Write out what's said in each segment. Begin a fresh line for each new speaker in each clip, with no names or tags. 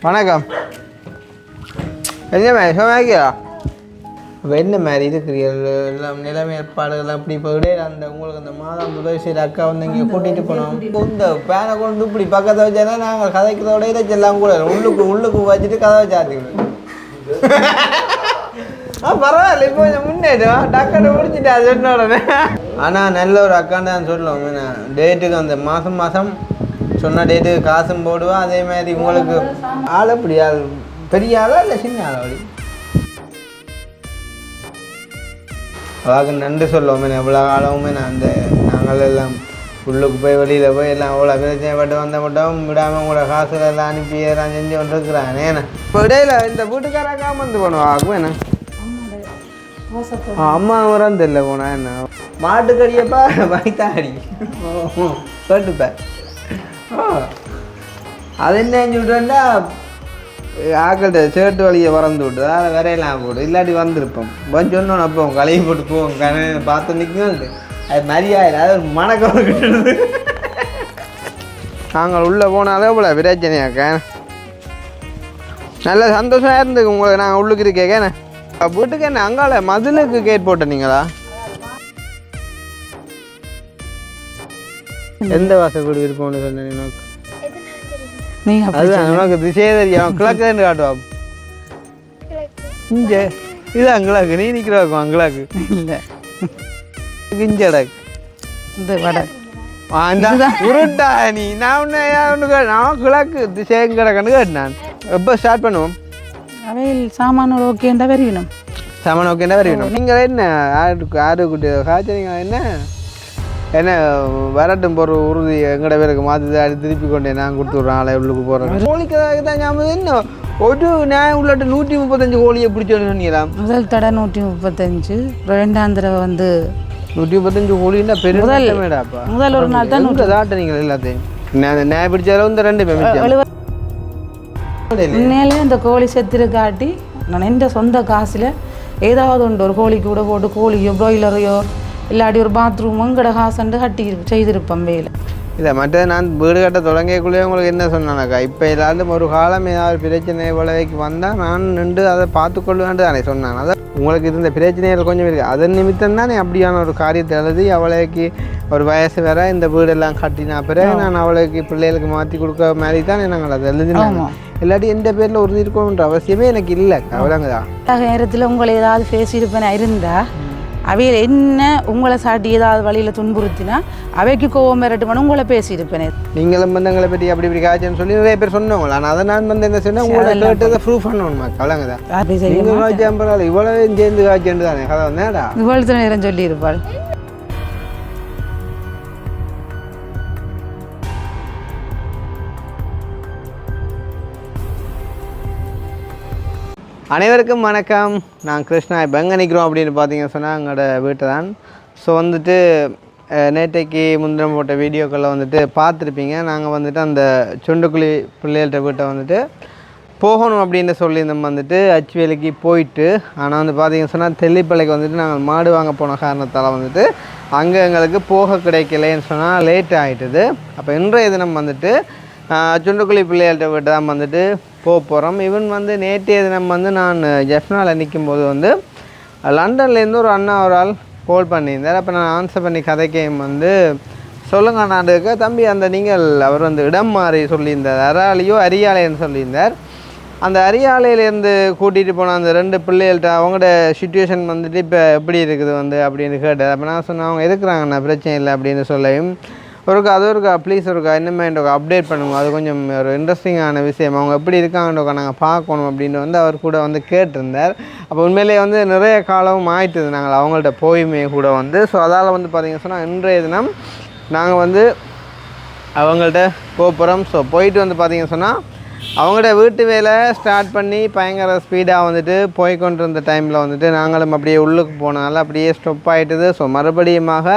வணக்கம். என்ன மாதிரி சோமாக்கியா? இப்போ என்ன மாதிரி இருக்கிறீர்கள் எல்லாம் நிலைமை ஏற்பாடுகள் அப்படி இப்போ இடையில அந்த உங்களுக்கு அந்த மாதம் உதவி செய்கிற அக்கா வந்து இங்கே கூட்டிகிட்டு போனோம். இந்த பேனை கொண்டு இப்படி பக்கத்தை வச்சா நாங்கள் கதைக்கிறதோட இதைச்செல்லாம் கூட உள்ளுக்கு வச்சுட்டு கதவை சாத்திக்கணும். பரவாயில்ல, இப்போ கொஞ்சம் முன்னேற்றம் டக்குன்னு முடிச்சுட்டு அது சொன்ன உடனே. ஆனால் நல்ல ஒரு அக்கான்னு தான் சொல்லுவோம். டேட்டுக்கு அந்த மாதம் சொன்ன டேட்டுக்கு காசும் போடுவோம். அதே மாதிரி உங்களுக்கு ஆள் அப்படி ஆள் பெரிய ஆளா இல்லை சின்ன ஆளா? அப்படி அவாக்கு நன்றி சொல்லுவோமே. எவ்வளோ காலமுமே நான் அந்த நாங்கள் எல்லாம் உள்ளுக்கு போய் வெளியில் போய் எல்லாம் அவ்வளோ பிரச்சனைப்பட்டு வந்த மட்டும் விடாமல் உங்களோட காசுல எல்லாம் அனுப்பி எல்லாம் செஞ்சு கொண்டு இருக்கிறான். ஏன்னா இப்போ இடையில இந்த வீட்டுக்காராக்கா வந்து பண்ணுவாக்கும் என்ன அம்மா வரான்னு தெரியல போனா என்ன மாட்டுக்கடியப்பா வைத்தாடி கேட்டுப்பேன். அது என்ன சொல்லிட்டா ஆக்கள்கிட்ட சேட்டு வழியை வறந்து விட்டு அதை வரையலாம் போடு இல்லாட்டி வந்திருப்போம் கொஞ்சம் சொன்னோம். அப்போ களையை போட்டு போவோம் பார்த்து நிற்கும். அது மரியாதை அது ஒரு மனக்கவர்கிட்டு நாங்கள் உள்ளே போனாலே இவ்வளோ பிரச்சனையாக்க நல்ல சந்தோஷமாக இருந்துக்கு உங்களுக்கு. நாங்கள் உள்ளுக்கு இருக்கேன் வீட்டுக்கு என்ன அங்கால மதுளுக்கு கேட் போட்டீங்களா? எந்த வாசல் இருப்போம்னு சொன்னேன். அதுதான் உனக்கு திசையே தெரியும். கிழக்குன்னு காட்டுவா இஞ்ச இது அங்களாக்கு நீ நிற்கிறாக்கும் அங்களாக்கு இல்லை கிஞ்சடக்கு இந்த வடை உருட்டா நீ நான் நான் கிழக்கு திசையும் கிடக்குன்னு கேட்டு நான் எப்போ ஸ்டார்ட் பண்ணுவோம்?
அவையில் சாமான ஓகேண்டா வரையணும்.
சாமான ஓகேண்டா வரையணும். நீங்கள் என்ன ஆடு குட்டி காய்ச்சறீங்க? என்ன வரட்டும் போகிற உறுதி எங்கட பேருக்கு மாற்றி அடி திருப்பி கொண்டே நான் கொடுத்து விட்றேன். ஆளை உள்ளுக்கு போகிறேன். கோழிக்கு தான் ஞாபகம் என்ன ஒரு நான் உள்ளட்டு 135 கோழியை பிடிச்சோன்னு சொன்னீங்களா?
முதல் தடவை 135, ரெண்டாம் தடவை வந்து
135 கோழின்னா பெரிய மேடாப்பா.
முதல் ஒரு நாள் தான்
தாட்டுனீங்க எல்லாத்தையும். நான் பிடிச்சாலும் இந்த 2 பேர்
உண்மையிலே இந்த கோழி செத்துரு காட்டி நான் எந்த சொந்த காசில் ஏதாவது உண்டு ஒரு கோழிக்கு கூட போட்டு கோழியோ ப்ராய்லரையோ இல்லாட்டி ஒரு பாத்ரூமும் எங்கட காசுண்டு கட்டி செய்திருப்பேன் வேலை.
இல்லை மற்றது நான் வீடு கட்ட தொடங்கியக்குள்ளேயே உங்களுக்கு என்ன சொன்னானாக்கா இப்போ எல்லாரும் ஒரு காலம் ஏதாவது பிரச்சனை விளைவிக்கு வந்தால் நான் நின்று அதை பார்த்துக்கொள்வேன்ட்டு தானே சொன்னான். அதான் உங்களுக்கு இருந்த பிரச்சனைகள் கொஞ்சம் இருக்குது. அதன் நிமித்தம் தானே அப்படியான ஒரு காரியத்தை எழுதி அவளைக்கு ஒரு வயசு வேற இந்த வீடெல்லாம் கட்டினா பிறகு நான் அவளுக்கு பிள்ளைகளுக்கு மாற்றி கொடுக்க மாதிரி தானே நாங்கள் அதை எழுதினாங்க. இல்லாட்டி எந்த பேரில் உறுதி இருக்கணுன்ற அவசியமே எனக்கு இல்லை. அவ்வளோங்கதான்
நேரத்தில் உங்களை ஏதாவது பேசியிருப்பேன் இருந்தால் அவையில் என்ன உங்களை சாட்டி ஏதாவது வழியில் துன்புறுத்தினா அவைக்கு கோவம் மிரட்டுமனு உங்களை பேசியிருப்பேன்.
நீங்களும் வந்து எங்களை பற்றி அப்படி காய்ச்சன்னு சொல்லி நிறைய பேர் சொன்னவங்களா? ஆனால் அதை நான் வந்து என்ன சொன்னேன் உங்களை கேட்டதை ப்ரூஃப் பண்ணணுமா? கவலைங்கதான் நீங்கள் காய்ச்சாம்பரால் இவ்வளோ சேர்ந்து காய்ச்சேன்னு தானே கதை வந்தேடா
இவ்வளோ நேரம் சொல்லியிருப்பாள்.
அனைவருக்கும் வணக்கம். நான் கிருஷ்ணா. இப்போ எங்கே நிற்கிறோம் அப்படின்னு பார்த்தீங்கன்னு சொன்னால் எங்களோட வீட்டை தான். ஸோ வந்துட்டு நேற்றைக்கு முந்திரம் போட்ட வீடியோக்களில் வந்துட்டு பார்த்துருப்பீங்க. நாங்கள் வந்துட்டு அந்த சுண்டுக்குழி பிள்ளைகள்கிட்ட வீட்டை வந்துட்டு போகணும் அப்படின்னு சொல்லியிருந்தோம். வந்துட்டு அச்சுவேலிக்கு போயிட்டு ஆனால் வந்து பார்த்தீங்கன்னு சொன்னால் தெல்லிப்பள்ளைக்கு வந்துட்டு நாங்கள் மாடு வாங்க போன காரணத்தால் வந்துட்டு அங்கே எங்களுக்கு போக கிடைக்கலன்னு சொன்னால் லேட் ஆகிட்டுது. அப்போ இன்றைய தினம் வந்துட்டு சுண்டுக்குழி பிள்ளைகள்கிட்ட வீட்டை தான் வந்துட்டு போகிறோம். ஈவன் வந்து நேற்றைய தினம் வந்து நான் ஜெஃப்னாவில் நிற்கும்போது வந்து லண்டன்லேருந்து ஒரு அண்ணா ஒரு ஆள் கால் பண்ணியிருந்தார். அப்போ நான் ஆன்சர் பண்ணி கதைக்கையும் வந்து சொல்லுங்க நாடுக்க தம்பி அந்த நீங்கள் அவர் வந்து இடம் மாறி சொல்லியிருந்தார். அரியாலைன்னு சொல்லியிருந்தார். அந்த அரியாலையிலேருந்து கூட்டிகிட்டு போன அந்த 2 பிள்ளைகள்கிட்ட அவங்களோட சுச்சுவேஷன் வந்துட்டு இப்போ எப்படி இருக்குது வந்து அப்படின்னு கேட்டார். அப்போ நான் சொன்னேன் அவங்க இருக்கிறாங்கண்ணா பிரச்சனை இல்லை அப்படின்னு சொல்லையும் ஒருக்கா ப்ளீஸ் இன்னுமே அப்டேட் பண்ணுவோம். அது கொஞ்சம் ஒரு இன்ட்ரெஸ்டிங்கான விஷயம். அவங்க எப்படி இருக்காங்கன்றக்கா நாங்கள் பார்க்கணும் அப்படின்னு வந்து அவர் கூட வந்து கேட்டிருந்தார். அப்போ உண்மையிலேயே வந்து நிறைய காலமும் ஆயிட்டுது நாங்கள் அவங்கள்ட்ட போயுமே கூட வந்து. ஸோ அதால் வந்து பார்த்திங்கன்னா சொன்னால் இன்றைய தினம் நாங்கள் வந்து அவங்கள்ட்ட போகிறோம். ஸோ போயிட்டு வந்து பார்த்திங்கன்னு சொன்னால் அவங்கள்ட்ட வீட்டு வேலை ஸ்டார்ட் பண்ணி பயங்கர ஸ்பீடாக வந்துட்டு போய்கொண்டு இருந்த டைமில் வந்துட்டு நாங்களும் அப்படியே உள்ளுக்கு போனால அப்படியே ஸ்டொப் ஆகிட்டுது. ஸோ மறுபடியுமாக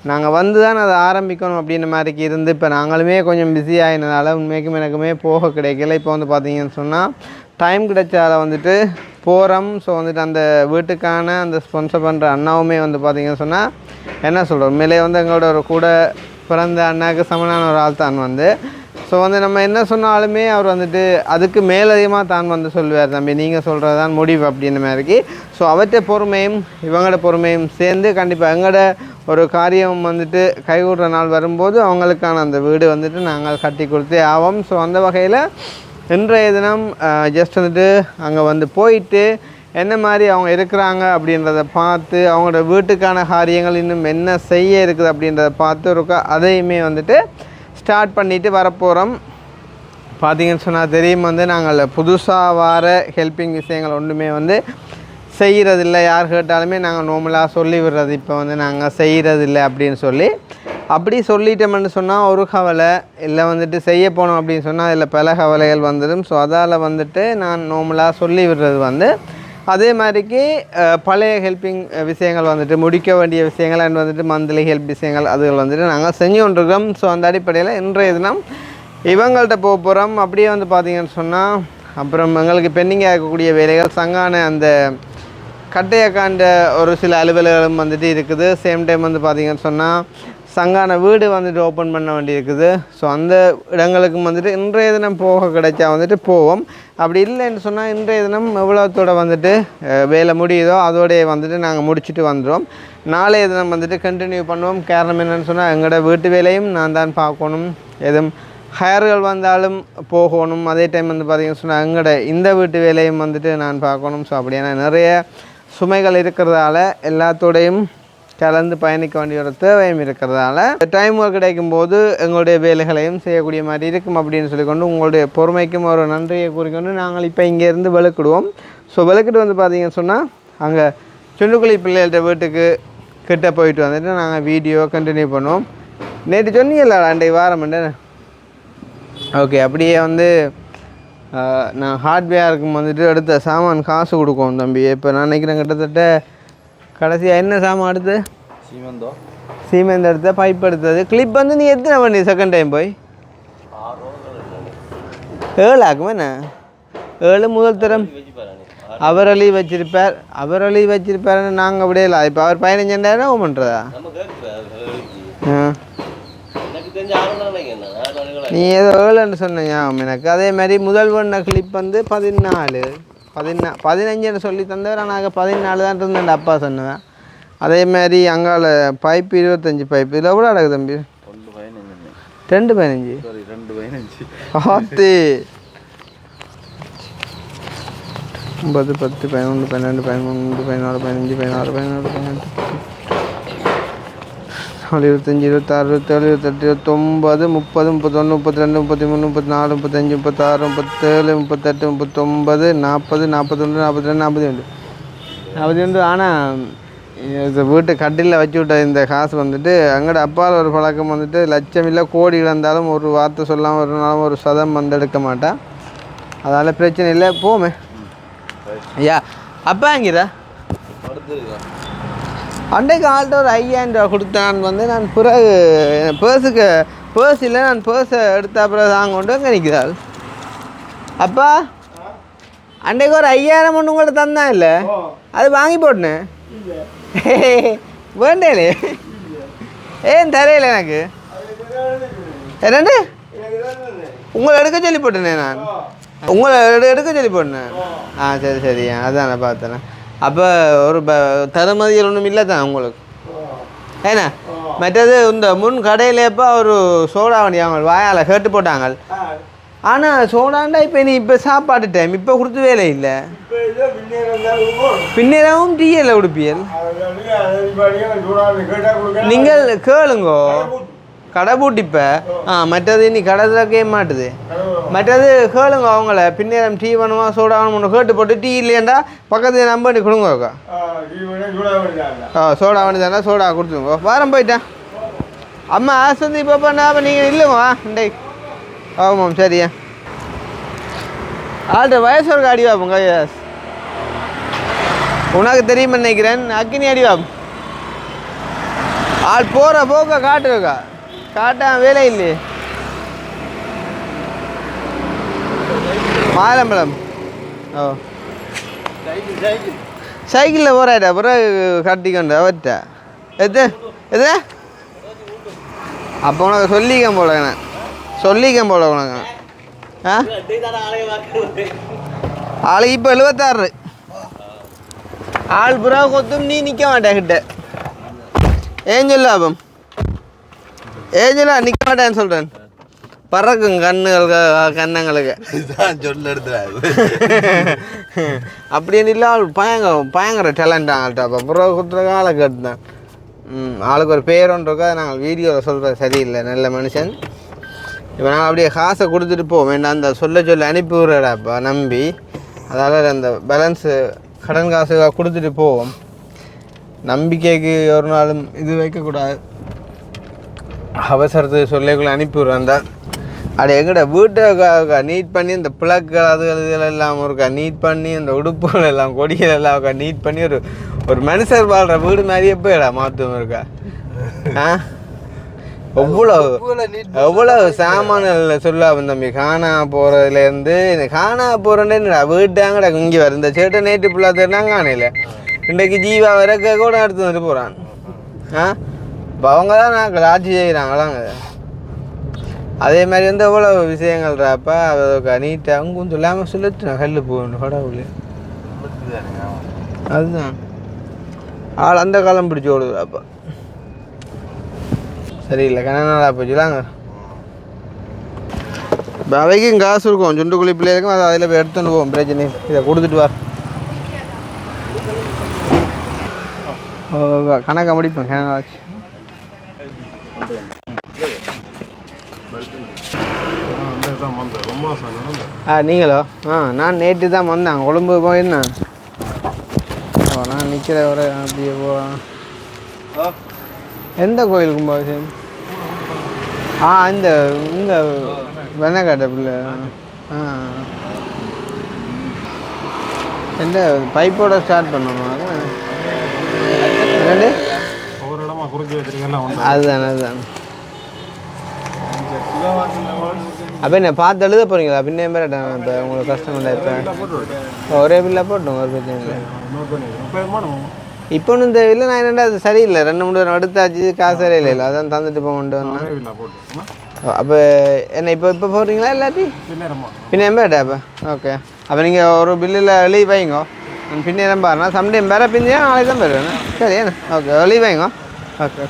நாங்கள் வந்து தான் அதை ஆரம்பிக்கணும் அப்படின்ற மாதிரிக்கு இருந்து இப்போ நாங்களுமே கொஞ்சம் பிஸி ஆகினதால உண்மைக்கும் எனக்குமே போக கிடைக்கல. இப்போ வந்து பார்த்திங்கன்னு சொன்னால் டைம் கிடைச்சால வந்துட்டு போகிறோம். ஸோ வந்துட்டு அந்த வீட்டுக்கான அந்த ஸ்பான்சர் பண்ணுற அண்ணாவுமே வந்து பார்த்திங்கன்னு சொன்னால் என்ன சொல்கிறோம் உண்மையிலே வந்து எங்களோட ஒரு கூட பிறந்த அண்ணாவுக்கு சமனான ஒரு ஆள் தான் வந்து. ஸோ வந்து நம்ம என்ன சொன்னாலுமே அவர் வந்துட்டு அதுக்கு மேலதிகமாக தான் வந்து சொல்லுவார், தம்பி நீங்கள் சொல்கிறது தான் முடிவு அப்படின்ற மாதிரிக்கு. ஸோ அவற்றை பொறுமையும் இவங்களோட பொறுமையும் சேர்ந்து கண்டிப்பாக எங்களோட ஒரு காரியம் வந்துட்டு கைகூடுற நாள் வரும்போது அவங்களுக்கான அந்த வீடு வந்துட்டு நாங்கள் கட்டி கொடுத்தே ஆவோம். ஸோ அந்த வகையில் இன்றைய தினம் ஜஸ்ட் வந்துட்டு அங்கே வந்து போயிட்டு என்ன மாதிரி அவங்க இருக்கிறாங்க அப்படின்றத பார்த்து அவங்களோட வீட்டுக்கான காரியங்கள் இன்னும் என்ன செய்ய இருக்குது அப்படின்றத பார்த்து ஒரு அதையுமே வந்துட்டு ஸ்டார்ட் பண்ணிவிட்டு வரப்போகிறோம். பார்த்திங்கன்னு சொன்னால் தெரியும் வந்து நாங்கள் புதுசாக வர ஹெல்ப்பிங் விஷயங்கள் ஒன்றுமே வந்து செய்கிறதில்ல. யார் கேட்டாலுமே நாங்கள் நார்மலாக சொல்லி விடுறது, இப்போ வந்து நாங்கள் செய்கிறதில்ல அப்படின்னு சொல்லி அப்படி சொல்லிட்டோம்னு சொன்னால் ஒரு கவலை இல்லை, வந்துட்டு செய்ய போனோம் அப்படின்னு சொன்னால் அதில் பல கவலைகள் வந்துடும். ஸோ அதால் வந்துட்டு நான் நார்மலாக சொல்லி விடுறது வந்து அதே மாதிரிக்கு பழைய ஹெல்ப்பிங் விஷயங்கள் வந்துட்டு முடிக்க வேண்டிய விஷயங்கள் அண்ட் வந்துட்டு மந்த்லி ஹெல்ப் விஷயங்கள் அதுகள் வந்துட்டு நாங்கள் செஞ்சு கொண்டிருக்கோம். ஸோ அந்த அடிப்படையில் இன்றைய தினம் இவங்கள்ட்ட போக போகிறோம். அப்படியே வந்து பார்த்திங்கன்னு சொன்னால் அப்புறம் எங்களுக்கு பெண்டிங்காக இருக்கக்கூடிய வேலைகள் சங்கான அந்த கட்டையக்காண்ட ஒரு சில அலுவலர்களும் வந்துட்டு இருக்குது. சேம் டைம் வந்து பார்த்திங்கன்னு சொன்னால் சங்கான வீடு வந்துட்டு ஓப்பன் பண்ண வேண்டி இருக்குது. ஸோ அந்த இடங்களுக்கும் வந்துட்டு இன்றைய தினம் போக கிடைச்சா வந்துட்டு போவோம். அப்படி இல்லைன்னு சொன்னால் இன்றைய தினம் எவ்வளோத்தோட வந்துட்டு வேலை முடியுதோ அதோடைய வந்துட்டு நாங்கள் முடிச்சுட்டு வந்துடுவோம். நாளைய தினம் வந்துட்டு கண்டினியூ பண்ணுவோம். காரணம் என்னென்னு சொன்னால் எங்களோட வீட்டு வேலையும் நான் தான் பார்க்கணும், எதுவும் ஹயர்கள் வந்தாலும் போகணும். அதே டைம் வந்து பார்த்திங்கன்னு சொன்னால் எங்களோட இந்த வீட்டு வேலையும் வந்துட்டு நான் பார்க்கணும். ஸோ அப்படியான நிறைய சுமைகள் இருக்கிறதால எல்லாத்தோடையும் கலந்து பயணிக்க வேண்டிய ஒரு தேவையும் இருக்கிறதால டைம் ஒர்க் கிடைக்கும்போது எங்களுடைய வேலைகளையும் செய்யக்கூடிய மாதிரி இருக்கும் அப்படின்னு சொல்லிக்கொண்டு உங்களுடைய பொறுமைக்கும் ஒரு நன்றியை கூறிக்கொண்டு நாங்கள் இப்போ இங்கேருந்து வெளுக்கிடுவோம். ஸோ வெளுக்கிட்டு வந்து பார்த்திங்கன்னு சொன்னால் அங்கே சுண்டுக்குழி பிள்ளைகள்கிட்ட வீட்டுக்கு கிட்ட போயிட்டு வந்துட்டு நாங்கள் வீடியோ கண்டினியூ பண்ணுவோம். நேற்று சொன்னீங்கல்ல அன்றைய வாரம் ஓகே. அப்படியே வந்து நான் ஹார்ட்வேருக்கும் வந்துட்டு எடுத்த சாமான் காசு கொடுக்கும் தம்பி. இப்போ நான் நினைக்கிறேன் கிட்டத்தட்ட கடைசியாக என்ன சாமான் எடுத்து சீமெண்ட் எடுத்த பைப் எடுத்தது கிளிப் வந்து நீ எத்தனை பண்ணி செகண்ட் டைம் போய் 7 ஆகுமே என்ன 7 முதல் தரம் அவரளி வச்சிருப்பார் நாங்கள் அப்படியே இல்லை. இப்போ அவர் 15,000 பண்ணுறதா? நீ ஏதோ 7ன்னு சொன்னியா எனக்கு. அதே மாதிரி முதல் பண்ண கிளிப் வந்து 15 சொல்லி தந்தவர். நாங்கள் 14 தான் இருந்தேன் அப்பா சொன்னேன். அதே மாதிரி அங்கால பைப்பு 25 பைப்பு. இதில் எவ்வளோ அடகு தம்பி? 215 ஆத்தி 9 10 11 12 13 14 15 16 17 18 25 26 27 28 29 30 31 32 33 34 35 36 37 38 39 40 41 42 42. ஆனால் இந்த வீட்டு கட்டிலில் வச்சு விட்ட இந்த காசு வந்துட்டு அங்கோட அப்பால் ஒரு பழக்கம் வந்துட்டு லட்சம் இல்லை கோடி இழந்தாலும் ஒரு வார்த்தை சொல்லாமல் ஒரு நாளும் ஒரு சதம் வந்து எடுக்க மாட்டேன். அதனால் பிரச்சனை இல்லை, போமே. ஐயா அப்பா அங்கிற அன்றைக்கு ஆள்கிட்ட ஒரு 5,000 ரூபா கொடுத்தான் வந்து நான் பிறகு பேர்ஸ் இல்லை, நான் பேர்ஸை எடுத்த பிறகு தாங்க கொண்டு அங்கே நிற்கிறாள். அப்பா அன்றைக்கு ஒரு 5,000 ஒன்று கூட தந்தான் இல்லை, அது வாங்கி போட்டேன். வேண்டேலே ஏன் தரையில எனக்கு என்னண்டு உங்களை எடுக்க சொல்லி போட்டேனே நான் உங்களை எடுக்க சொல்லி போட்டேன். சரி சரி அதான் நான் பார்த்தேன். அப்போ ஒரு தருமதிகள் ஒன்றும் இல்லை தான் உங்களுக்கு ஏன்னா. மற்றது இந்த முன் கடையிலேப்போ ஒரு சோடா வண்டி அவங்க வாயால் கேட்டு போட்டாங்க. ஆனால் சோடாண்டா இப்போ நீ இப்போ சாப்பாட்டு டைம் இப்போ கொடுத்து வேலை இல்லை, பின்னேரவும் டீயில் உடுப்பியல் நீங்கள் கேளுங்கோ கடை பூட்டிப்ப. மற்றது நீ கடை திறக்கவே மாட்டுது. மற்றது கேளுங்க அவங்கள பின்னேரம் டீ வேணுமா சோடா வேணுமா கேட்டு போட்டு டீ இல்லையாண்டா பக்கத்து நம்ப பண்ணி கொடுங்கக்கா. சோடா வேண்டி தானே சோடா கொடுத்துருங்க. வாரம் போயிட்டேன் அம்மா ஆசந்தி பாப்பா. நீங்கள் இல்லைம்மா இண்டை ஆமாம் சரியா. ஆள்கிட்ட வயசு ஒரு அடி வாப்புங்க. எஸ் உனக்கு தெரியுமா நினைக்கிறேன். அக்கினி அடி வாப்பு ஆள் போகிற போக்க காட்டுக்கா காட்டான் வேலை இல்லையே. மாலம்பழம் சைக்கிளில் போகிறாட்டா பிறகு கட்டிக்கொண்டு அவர்கிட்ட எது எது அப்போ உனக்கு சொல்லிக்க போல நான் சொல்லிக்கேன் போல உனக்கு. ஆ ஆளுக்கு இப்போ 76. ஆள் புறா கொத்தும் நீ நிற்க மாட்டேன் கிட்ட. ஏன் சொல்ல அப்பம் ஏன் சொல்ல நிற்க மாட்டேன்னு சொல்கிறேன். பறக்கும் கண்ணங்களுக்கு
சொல்ல எடுத்துறாரு.
அப்படின்னு இல்லை. ஆள் பயங்கர டேலண்ட் ஆகட்டா. அப்போ புறா குத்துறதுக்கு ஆளை கேட்டுதான். ஆளுக்கு ஒரு பேர் ஒன்று இருக்கா, நாங்கள் வீடியோவில் சொல்கிறது சரியில்லை. நல்ல மனுஷன். இப்போ நாங்கள் அப்படியே காசை கொடுத்துட்டு போவோம் வேண்டாம். அந்த சொல்ல அனுப்பி விடுறாப்பா நம்பி. அதால் அந்த பேலன்ஸு கடன் காசு கொடுத்துட்டு போவோம். நம்பிக்கைக்கு ஒரு நாளும் இது வைக்கக்கூடாது. அவசரத்துக்கு சொல்லிக்குள்ளே அனுப்பி விடுறேன் தான். அது எங்கட வீட்டை நீட் பண்ணி இந்த பிளக்கள் அதுகள் எல்லாம் இருக்கா நீட் பண்ணி அந்த உடுப்புகள் எல்லாம் கொடிகள் எல்லாம் இருக்கா நீட் பண்ணி ஒரு மனுஷர் வாழ்கிற வீடு மாதிரியே போயிடா மாற்றம் இருக்கா. எவ்வளவு சாமான்கள் சொல்ல தம்பி. காணா போகிறதுலேருந்து காணா போகிறேன்டா வீட்டாங்கடா இங்கே வர இந்த சேட்டை நேற்று பிள்ளை தெரினாங்க காணையில் இன்றைக்கு ஜீவா வரைக்க கூட எடுத்து வந்துட்டு போகிறான். இப்போ அவங்க தான் நாங்கள் ஆட்சி செய்கிறாங்களாங்க. அதே மாதிரி வந்து எவ்வளோ விஷயங்கள்றாப்பா அதை நீட்டாக அவங்க கொஞ்சம் இல்லாமல் சொல்லிட்டு கல் போகணும் கடவுள். அதுதான் ஆள் அந்த காலம் பிடிச்சி ஓடுதுப்பா. சரியில்லை கணநாளாக போச்சுலாங்க. இப்போ அவைக்கும் காசு இருக்கும் சுண்டு குளிப்பில் இருக்கும். அதை அதில் போய் எடுத்துன்னு போவோம். பிரச்சனை இதை கொடுத்துட்டு வா. கணக்கை முடிப்பேன் கணக்காச்சு. நீங்களோ? நான் நேற்று தான் வந்தேன். கொழும்பு போயிருந்தேன். நான் நிற்கிற ஒரு அப்படியே எந்த கோயில் கும்பாபிஷேகம்? இந்த இந்த வெண்ணக்காட்டை பிள்ளை. எந்த பைப்போட ஸ்டார்ட் பண்ணணும். அதுதான் அப்போ என்ன பார்த்து எழுத போகிறீங்களா? பின்னே பேரட்டேன். இப்போ உங்களுக்கு கஷ்டம் இல்லை. இப்போ ஒரே பில்லை போட்டோம். ஒரு பிரச்சனை இல்லை. இப்போ ஒன்றும் தேவையில்லை. நான் என்னென்னா அது சரியில்லை. 2-3 வாரம் எடுத்தாச்சு. காசு இல்லை. அதான் தந்துட்டு போக கொண்டு வந்தேன். அப்போ என்ன இப்போ போடுறீங்களா எல்லாத்தையும்? பின்னே பேரட்டா. அப்போ ஓகே. அப்போ நீங்கள் ஒரு பில்லில் எழுதி வைங்க. நான் பின்னேரம் பாருண்ணா. சம்டைம் வேறு பின்னே நாளைக்கு தான் போயிடுவேண்ணா. சரி என்ன ஓகே எழுதி வைங்க. ஓகே.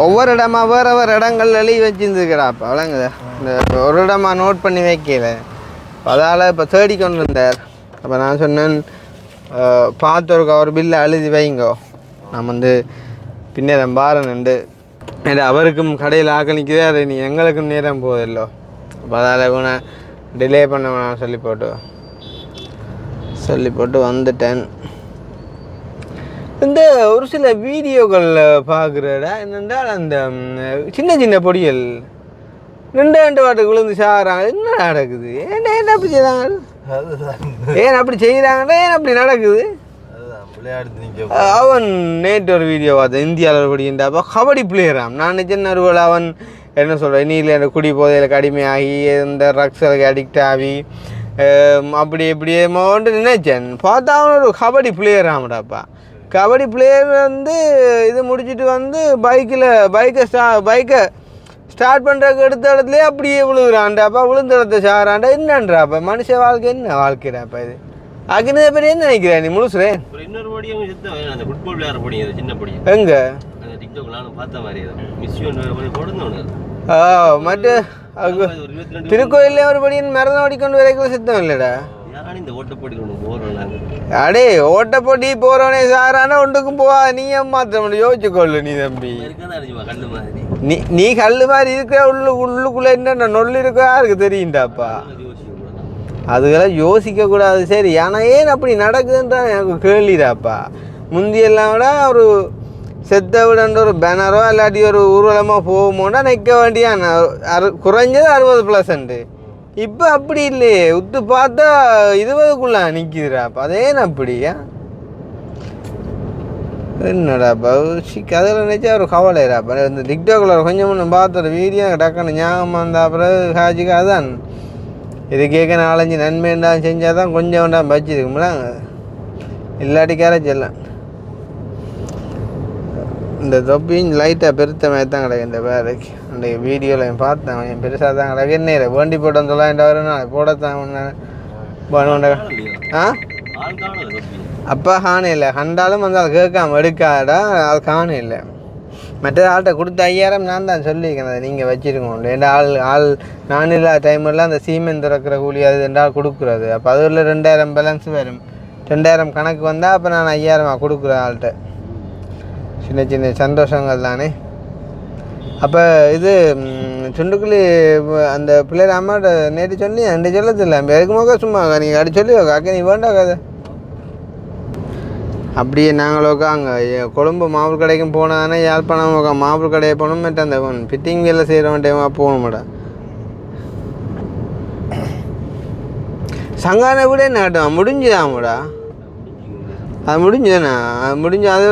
ஒவ்வொரு இடமா வேறு இடங்கள் எழுதி வச்சுருந்துருக்கிறாப்பா. வழங்குது இந்த ஒரு இடமா நோட் பண்ணி வைக்கல. அதால் இப்போ தேடி கொண்டு இருந்தார். அப்போ நான் சொன்னேன் பார்த்து ஒரு பில்லை எழுதி வைங்கோ. நான் வந்து பின்னேரம் பாருன்னுண்டு. அவருக்கும் கடையில் ஆக்களிக்குதே. அது நீ எங்களுக்கும் நேரம் போதில்லோ. அப்போ அதால் கூட டிலே பண்ண வேணாம் சொல்லி போட்டு வந்துட்டேன். இந்த ஒரு சில வீடியோக்களில் பார்க்குறடா என்னென்றால் அந்த சின்ன பொடிகள் 2 வாட்டுக்கு விழுந்து சாகிறாங்க. என்ன நடக்குது? ஏன் அப்படி செய்கிறாங்க? ஏன் அப்படி செய்கிறாங்கன்னா ஏன் அப்படி நடக்குது? அவன் நேற்று ஒரு வீடியோ பார்த்தேன். இந்தியாவில் படிக்கின்றாப்பா கபடி பிளேயராம். நான் நினைச்சேன் ஒருவேளை அவன் என்ன சொல்கிறேன் நீல அந்த குடி போதையில் கடுமையாகி இந்த ட்ரக்ஸுக்கு அடிக்ட் ஆகி அப்படி இப்படியே நினைச்சேன். பார்த்தா அவன் ஒரு கபடி பிளேயராம்டாப்பா. கபடி பிளேயர் வந்து இது முடிச்சுட்டு வந்து பைக்கை ஸ்டார்ட் பண்ணுறதுக்கு எடுத்த இடத்துலேயே அப்படியே விழுகுறான்டாப்பா. விழுந்த இடத்த சாரான்டா. என்னன்றாப்பா மனுஷ வாழ்க்கை என்ன வாழ்க்கைடாப்பா இது? அக்கினதை பேர் என்ன நினைக்கிறேன் நீ முழுசுறேன்?
இன்னொரு படியும் அந்த ஃபுட்பால் விளையாடுற படியும் சின்ன படியும்
எங்கே
பார்த்த மாதிரி
மற்ற திருக்கோயிலே ஒரு படியின் மரண ஓடிக்கொண்டு வரைக்கும் சித்தம் இல்லைடா. அடே ஓட்ட போட்டி போறவனே சாரானா ஒன்றுக்கும் போவா. நீ மாற்ற முடியும் யோசிச்சுக்கொள்ளு நீ தம்பி. நீ கல்லு மாதிரி இருக்கிற உள்ளுக்குள்ள என்ன நொல்லு இருக்கா இருக்கு தெரியுண்டாப்பா. அதுக்கெல்லாம் யோசிக்க கூடாது. சரி ஆனால் ஏன் அப்படி நடக்குதுன்றான் எனக்கு கேள்விடாப்பா. முந்தியெல்லாம் விட ஒரு செத்த விடன்ற ஒரு பேனரோ இல்லாட்டி ஒரு ஊர்வலமாக போகும்போண்டா நிற்க வேண்டியான் குறைஞ்சது 60%. இப்போ அப்படி இல்லையே. உத்து பார்த்தா 20க்குள்ள நிற்கிதுடாப்பா. அதேன்னு அப்படியா என்னடாப்பா அதில் நினச்சா ஒரு கவலைடாப்பா. இந்த டிக்டாக்கில் கொஞ்சம் முன்ன பார்த்த ஒரு வீடியோ டக்குன்னு ஞாபகம் வந்தால் பிறகு காட்சிக்கு அதான் இது கேட்க 4-5 நன்மை இருந்தாலும் செஞ்சால் தான் கொஞ்சம் வேண்டாம் வச்சுருக்கும்ல. இல்லாட்டிக்கார செல்லாம் இந்த தொப்பியும் லைட்டாக பெருத்த மாதிரி தான் கிடக்கு இந்த வேலைக்கு. அந்த அந்த வீடியோவில் பார்த்தேன் கொஞ்சம் பெருசாக தான் கிடக்கு என்ன வேண்டி போட்டு வந்து போடத்தான் வேணுண்ட ஆ அப்போ காண இல்லை கண்டாலும் வந்து அதை கேட்காம எடுக்காடா அது காண இல்லை மற்ற ஆள்கிட்ட கொடுத்த 5000 நான் தான் சொல்லியிருக்கேன் அதை நீங்கள் வச்சுருக்கோம் ஏன்னா ஆள் நான் இல்லாத டைமெல்லாம் அந்த சீமெண்ட் திறக்கிற கூலி அது ரெண்டாள் கொடுக்குறது அப்போ அதில் 2000 பேலன்ஸ் வரும் 2000 கணக்கு வந்தால் அப்போ நான் 5000 கொடுக்குறேன் ஆள்கிட்ட சின்ன சின்ன சந்தோஷங்கள் தானே அப்போ இது சுண்டுக்குழி அந்த பிள்ளைகள் அம்மாட்ட நேற்று சொல்லி ரெண்டு சொல்லதில்லை எதுக்குமோக்கா சும்மா நீங்கள் அப்படி சொல்லி அக்கா நீ வேண்டாம் கதை அப்படியே நாங்களோக்கா அங்கே கொழும்பு மாவுள் கடைக்கும் போனாதானே யாழ்ப்பாணம் மாவுள் கடையை போகணும் மற்ற அந்த ஃபிட்டிங் வேலை செய்கிறவன் டைமாக போகணுமாடா சங்கான விட நாட்டம் முடிஞ்சுதாமடா அது முடிஞ்சுதானே அது முடிஞ்சு அது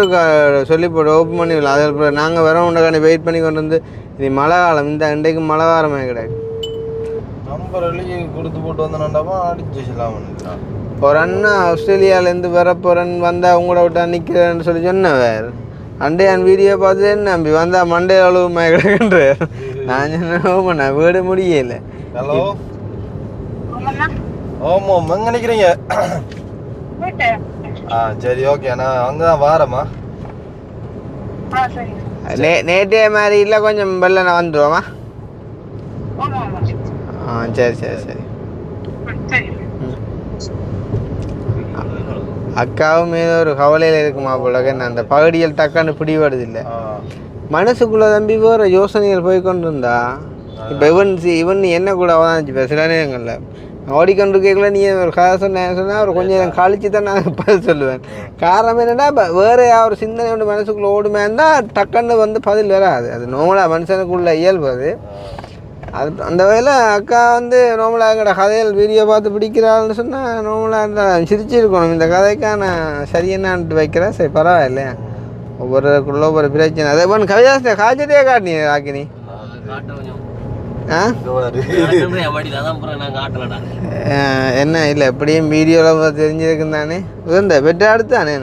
சொல்லி போட்டு ஓப்பன் பண்ணி விடலாம் அதில் நாங்கள் வரோம் உண்டக்காண்டி வெயிட் பண்ணி கொண்டு வந்து இது மழை காலம் இந்த இன்றைக்கு மழை வாரமே கிடையாது
நம்பர் கொடுத்து போட்டு வந்தோம்டாமா அடிச்சுலாம்
ஒரு அண்ணா ஆஸ்திரேலியாவிலேருந்து வர போகிறேன்னு வந்தால் உங்களோட விட்டா நிற்கிறேன்னு சொல்லி சொன்னேன் வேறு அண்டே என் வீடியோ பார்த்து என்ன நம்பி வந்தால் மண்டே அளவுமா கிடக்குன்ற நான் சொன்னேன் நான் வீடு முடியலை
ஹலோ ஓமோ எங்கே நினைக்கிறீங்க சரி ஓகே நான் அங்கே தான் வாரம்மா
நேற்றே மாதிரி இல்லை கொஞ்சம் வெள்ளனை வந்துடுவோமா சரி சரி சரி அக்காவும் மீது ஒரு கவலையில் இருக்குமா போலக அந்த பகுதியில் டக்கான்னு பிடிபடுது இல்லை மனசுக்குள்ளே தம்பி வேறு யோசனைகள் போய் கொண்டு இருந்தா இப்போ இவன் என்ன கூட அவதானிச்சு இப்போ சில நேரங்களில் ஓடிக்கொண்டு கேட்கல நீ ஒரு கதை சொன்னால் ஒரு கொஞ்சம் நேரம் கழிச்சு தான் நான் பதில் சொல்லுவேன் காரணம் என்னென்னா இப்போ வேறு ஒரு சிந்தனை ஒன்று மனசுக்குள்ளே ஓடுமே இருந்தால் டக்குன்னு வந்து பதில் வராது அது நார்மலாக மனுஷனுக்குள்ள இயல்பு அது அந்த வகையில் அக்கா வந்து நார்மலாக எங்கட கதைகள் வீடியோ பார்த்து பிடிக்கிறாள்னு சொன்னால் நார்மலாக இருந்தால் சிரிச்சிருக்கணும் இந்த கதைக்கான சரியென்னான்ட்டு வைக்கிறேன் சரி பரவாயில்ல ஒவ்வொருக்குள்ள ஒவ்வொரு பிரச்சனை அதே பண்ணு கவிதாசனை காய்ச்சட்டே காட்டினி ராக்கினி என்ன இல்லை எப்படியும் வீடியோவில் தெரிஞ்சிருக்குன்னு தானே இந்த பெற்ற அடுத்து தானே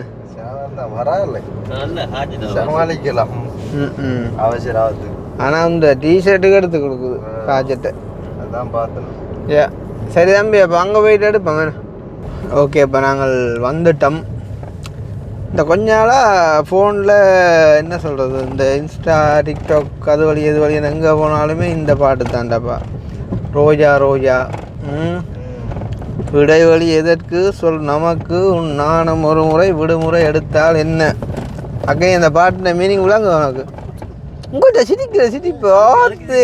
சமாளிக்கலாம் அவசரம்
ஆனால் இந்த டிஷர்ட்டுக்கு எடுத்து கொடுக்குது காய்ச்சட்டை
அதான் பார்த்தேன்
ஏ சரி தம்பி அப்போ அங்கே போயிட்டு எடுப்போம் வேணும் ஓகே இப்போ நாங்கள் வந்துட்டோம் இந்த கொஞ்ச நாளாக ஃபோனில் என்ன சொல்கிறது இந்த இன்ஸ்டா டிக்டாக் அது வழி எது வழி எங்கே போனாலுமே இந்த பாட்டு தான்டாப்பா ரோஜா ரோஜா விடைவழி எதற்கு சொல் நமக்கு உன் நாணம் ஒரு முறை விடுமுறை எடுத்தால் என்ன அக்கா இந்த பாட்டின மீனிங் விளங்க உனக்கு உங்கள்கிட்ட சிரிக்கிற சிரிப்பு எனக்கு